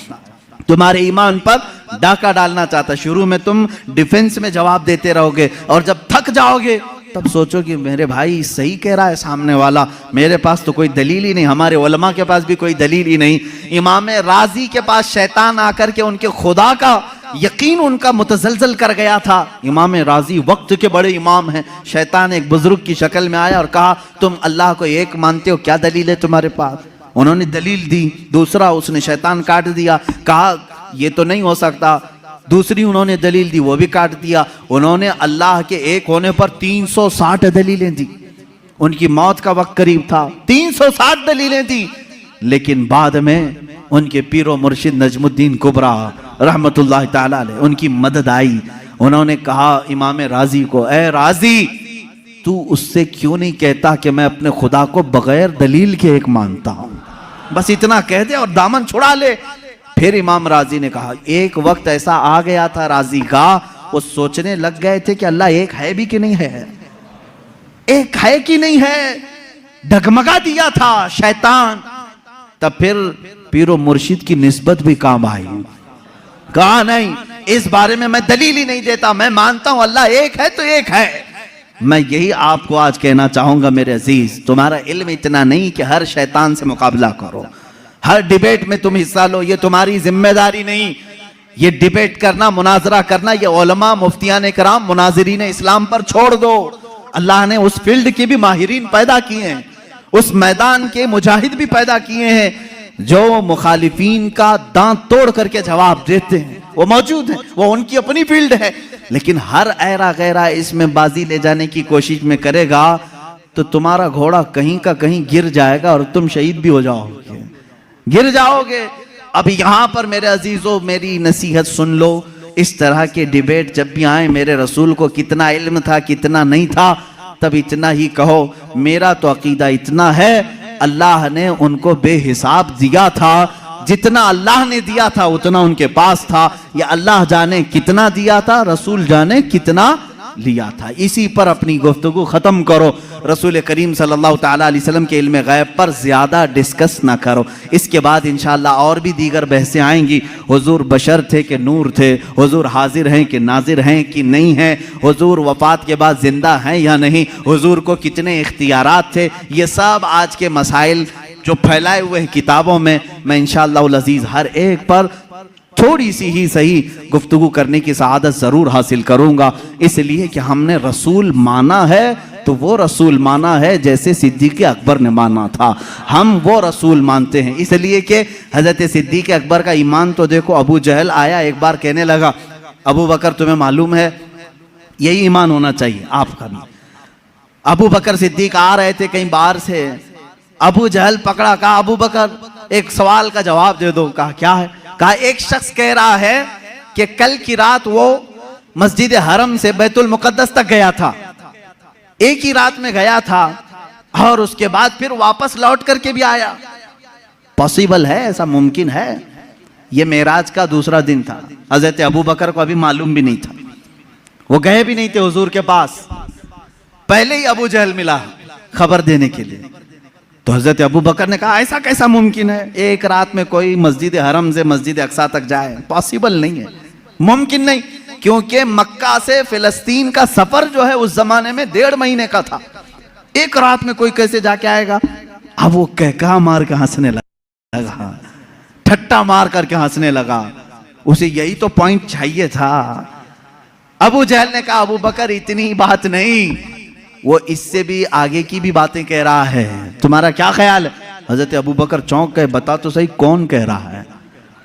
तुम्हारे ईमान पर डाका डालना चाहता है। शुरू में तुम डिफेंस में जवाब देते रहोगे और जब थक जाओगे तब सोचो कि मेरे भाई सही कह रहा है सामने वाला, मेरे पास तो कोई दलील ही नहीं, हमारे उलमा के पास भी कोई दलील ही नहीं। इमाम राजी के पास शैतान आकर के उनके खुदा का यकीन उनका मुतजलजल कर गया था। इमाम राजी वक्त के बड़े इमाम हैं। शैतान एक बुजुर्ग की शक्ल में आया और कहा, तुम अल्लाह को एक मानते हो, क्या दलील है तुम्हारे पास? उन्होंने दलील दी। दूसरा, उसने शैतान काट दिया, कहा ये तो नहीं हो सकता। दूसरी उन्होंने दलील दी, वो भी काट दिया। उन्होंने अल्लाह के एक होने पर 360 दलीलें दी। उनकी मौत का वक्त करीब था, 360 दलीलें दी। लेकिन बाद में उनके पीरो मुर्शिद नजमुद्दीन कुबरा रहमतुल्लाह ताला अलैह, उनकी मदद आई। उन्होंने कहा इमाम राजी को, ए राजी, तू उससे क्यों नहीं कहता कि मैं अपने खुदा को बगैर दलील के एक मानता हूं? बस इतना कह दे और दामन छुड़ा ले। फिर इमाम राजी ने कहा, एक वक्त ऐसा आ गया था राजी का, वो सोचने लग गए थे कि अल्लाह एक है भी कि नहीं है, एक है कि नहीं है, डगमगा दिया था शैतान। तब फिर पीरो मुर्शिद की निस्बत भी काम आई। कहा नहीं, इस बारे में मैं दलील ही नहीं देता, मैं मानता हूं अल्लाह एक है तो एक है। मैं यही आपको आज कहना चाहूंगा मेरे अजीज, तुम्हारा इल्म इतना नहीं कि हर शैतान से मुकाबला करो, हर डिबेट में तुम हिस्सा लो, ये तुम्हारी जिम्मेदारी नहीं। ये डिबेट करना, मुनाजरा करना, ये उलमा मुफ्तियान कराम मुनाजिरीन इस्लाम पर छोड़ दो। अल्लाह ने उस फील्ड के भी माहिरीन पैदा किए हैं, उस मैदान के मुजाहिद भी पैदा किए हैं जो मुखालिफीन का दांत तोड़ करके जवाब देते हैं। वो मौजूद हैं, वो उनकी अपनी फील्ड है। लेकिन हर ऐरा गैरा इसमें बाजी ले जाने की कोशिश में करेगा तो तुम्हारा घोड़ा कहीं का कहीं गिर जाएगा और तुम शहीद भी हो जाओगे, गिर जाओगे। अब यहां पर मेरे अजीजों, मेरी नसीहत सुन लो। इस तरह के डिबेट जब भी आए, मेरे रसूल को कितना इल्म था कितना नहीं था, तब इतना ही कहो, मेरा तो अकीदा इतना है, अल्लाह ने उनको बेहिसाब दिया था, जितना अल्लाह ने दिया था उतना उनके पास था। या अल्लाह जाने कितना दिया था, रसूल जाने कितना लिया था। इसी पर अपनी गुफ्तगू ख़त्म करो। रसूल करीम सल्लल्लाहु ताला अलैहि वसल्लम के इल्म गैब पर ज़्यादा डिस्कस ना करो। इसके बाद इंशाअल्लाह और भी दीगर बहसें आएंगी। हुजूर बशर थे कि नूर थे, हुजूर हाजिर हैं कि नाजिर हैं कि नहीं हैं, हुजूर वफ़ात के बाद ज़िंदा हैं या नहीं, हुजूर को कितने इख्तियारात थे, ये सब आज के मसाइल जो फैलाए हुए हैं किताबों में, मैं इंशाअल्लाह अज़ीज़ हर एक पर थोड़ी सी ही सही गुफ्तगू करने की सआदत ज़रूर हासिल करूँगा। इसलिए कि हमने रसूल माना है तो वो रसूल माना है जैसे सिद्दीक़ अकबर ने माना था। हम वो रसूल मानते हैं, इसलिए कि हज़रत सिद्दीक़ अकबर का ईमान तो देखो। अबू जहल आया एक बार, कहने लगा अबू बकर तुम्हें मालूम है यही ईमान होना चाहिए आपका भी। अबू बकर सिद्दीक़ आ रहे थे कहीं बाहर से, अबू जहल पकड़ा, कहा अबू बकर एक सवाल का जवाब दे दो। कहा क्या है? कहा एक शख्स कह रहा है कि कल की रात वो मस्जिद हरम से बैतुल मुकद्दस तक गया था, एक ही रात में गया था और उसके बाद फिर वापस लौट करके भी आया। पॉसिबल है? ऐसा मुमकिन है? ये मेराज का दूसरा दिन था। हजरत अबू बकर को अभी मालूम भी नहीं था, वो गए भी नहीं थे हुजूर के पास। पहले ही अबू जहल मिला खबर देने के लिए। तो हजरत अबू बकर ने कहा ऐसा कैसा मुमकिन है, एक रात में कोई मस्जिद हरम से मस्जिद अक्सा तक जाए? पॉसिबल नहीं है, मुमकिन नहीं, क्योंकि मक्का से फिलिस्तीन का सफर जो है उस जमाने में 1.5 महीने का था। एक रात में कोई कैसे जाके आएगा? अब वो कहका मार के हंसने लगा, ठट्टा मार करके हंसने लगा। उसे यही तो पॉइंट चाहिए था। अबू जहल ने कहा अबू बकर इतनी ही बात नहीं, वो इससे भी आगे की भी बातें कह रहा है, तुम्हारा क्या ख्याल है? हजरत अबू बकर चौंक गए, बता तो सही कौन कह रहा है,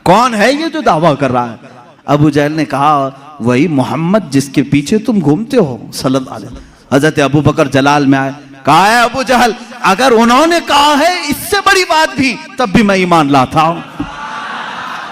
कौन है ये जो दावा कर रहा है? अबू जहल ने कहा वही मोहम्मद जिसके पीछे तुम घूमते हो सल्लल्लाहु अलैहि वसल्लम। हजरत अबू बकर जलाल में आए, कहा है अबू जहल अगर उन्होंने कहा है इससे बड़ी बात भी, तब भी मैं ईमान लाता हूं।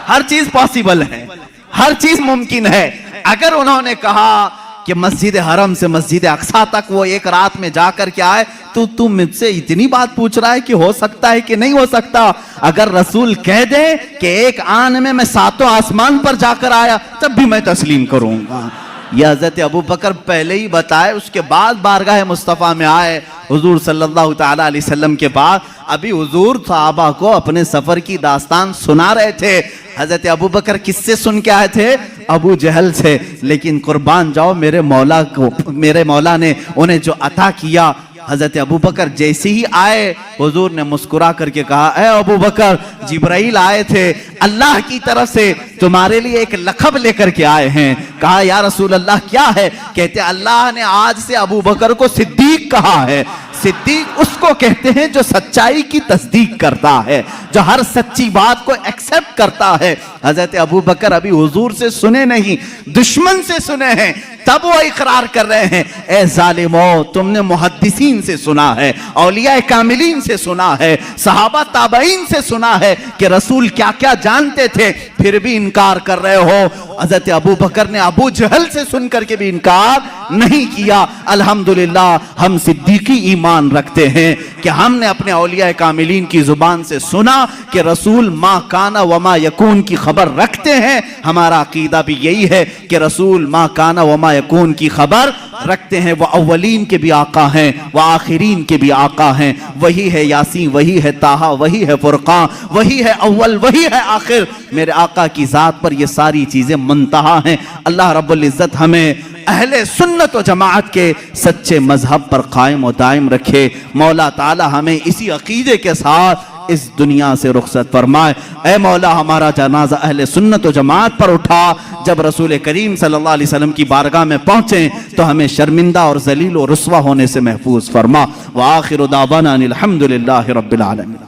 हर चीज पॉसिबल है, हर चीज मुमकिन है। अगर उन्होंने कहा कि मस्जिद हरम से मस्जिद अक्सा तक वो एक रात में जाकर के आए, तो तू मुझसे इतनी बात पूछ रहा है कि हो सकता है कि नहीं हो सकता? अगर रसूल कह दे कि एक आन में मैं 7 आसमान पर जाकर आया, तब भी मैं तस्लीम करूंगा। यह हजरत अबू बकर पहले ही बताए, उसके बाद बारगाह मुस्तफ़ा में आए हुजूर सल्लल्लाहु ताला अलैहि वसल्लम के बाद। अभी हुजूर सहाबा को अपने सफर की दास्तान सुना रहे थे। हजरत अबू बकर किससे सुन के आए थे? अबू जहल से। लेकिन कुर्बान जाओ मेरे मौला को, मेरे मौला ने उन्हें जो अता किया। हजरत अबू बकर जैसे ही आए, हुजूर ने मुस्कुरा करके कहा ए अबू बकर, जिब्राइल आए थे अल्लाह की तरफ से, तुम्हारे लिए एक लक़ब लेकर के आए हैं। कहा या रसूल अल्लाह क्या है? कहते अल्लाह ने आज से अबू बकर को सिद्दीक कहा है। सिद्दीक उसको कहते हैं जो सच्चाई की तस्दीक करता है, जो हर सच्ची बात को एक्सेप्ट करता है। हजरत अबू बकर अभी हुजूर से सुने नहीं, दुश्मन से सुने हैं, तब वो इकरार कर रहे हैं ए जालिमो, तुमने मुहद्दिसीन से सुना है, औलिया कामिलीन से सुना है, सहाबा ताबईन से सुना है कि रसूल क्या क्या जानते थे, फिर भी इनकार कर रहे हो। हजरत अबू बकर ने अबू जहल से सुन करके भी इनकार नहीं किया। अल्हम्दुलिल्लाह हम सिद्दीकी ईमान रखते हैं कि हमने अपने औलिया कामिलीन की जुबान से सुना कि रसूल मा काना व मा यकून की खबर रखते हैं। हमारा अकीदा भी यही है कि रसूल मा काना व मा यकून की खबर रखते हैं। वह अव्वलीन के भी आका हैं, वह आखिरीन के भी आका हैं। वही है यासीन, वही है ताहा, वही है फुरकान, वही है अव्वल, वही है आखिर। मेरे आका की जात पर ये सारी चीजें मुंतहा हैं। अल्लाह रब्बुल इज्जत हमें अहले सुन्नत व जमाअत के सच्चे मजहब पर कायम व दायम रखे। मौला ताला हमें इसी अकीदे के साथ इस दुनिया से रुखसत फरमाए। ऐ मौला हमारा जनाजा अहले सुन्नत व जमाअत पर उठा। जब रसूल करीम सल्लल्लाहु अलैहि वसल्लम की बारगाह में पहुंचे तो हमें शर्मिंदा और जलील और रुस्वा होने से महफूज फरमा। व आखिरु दावाना अनिल हम्दुलिल्लाहि रब्बिल आलमीन।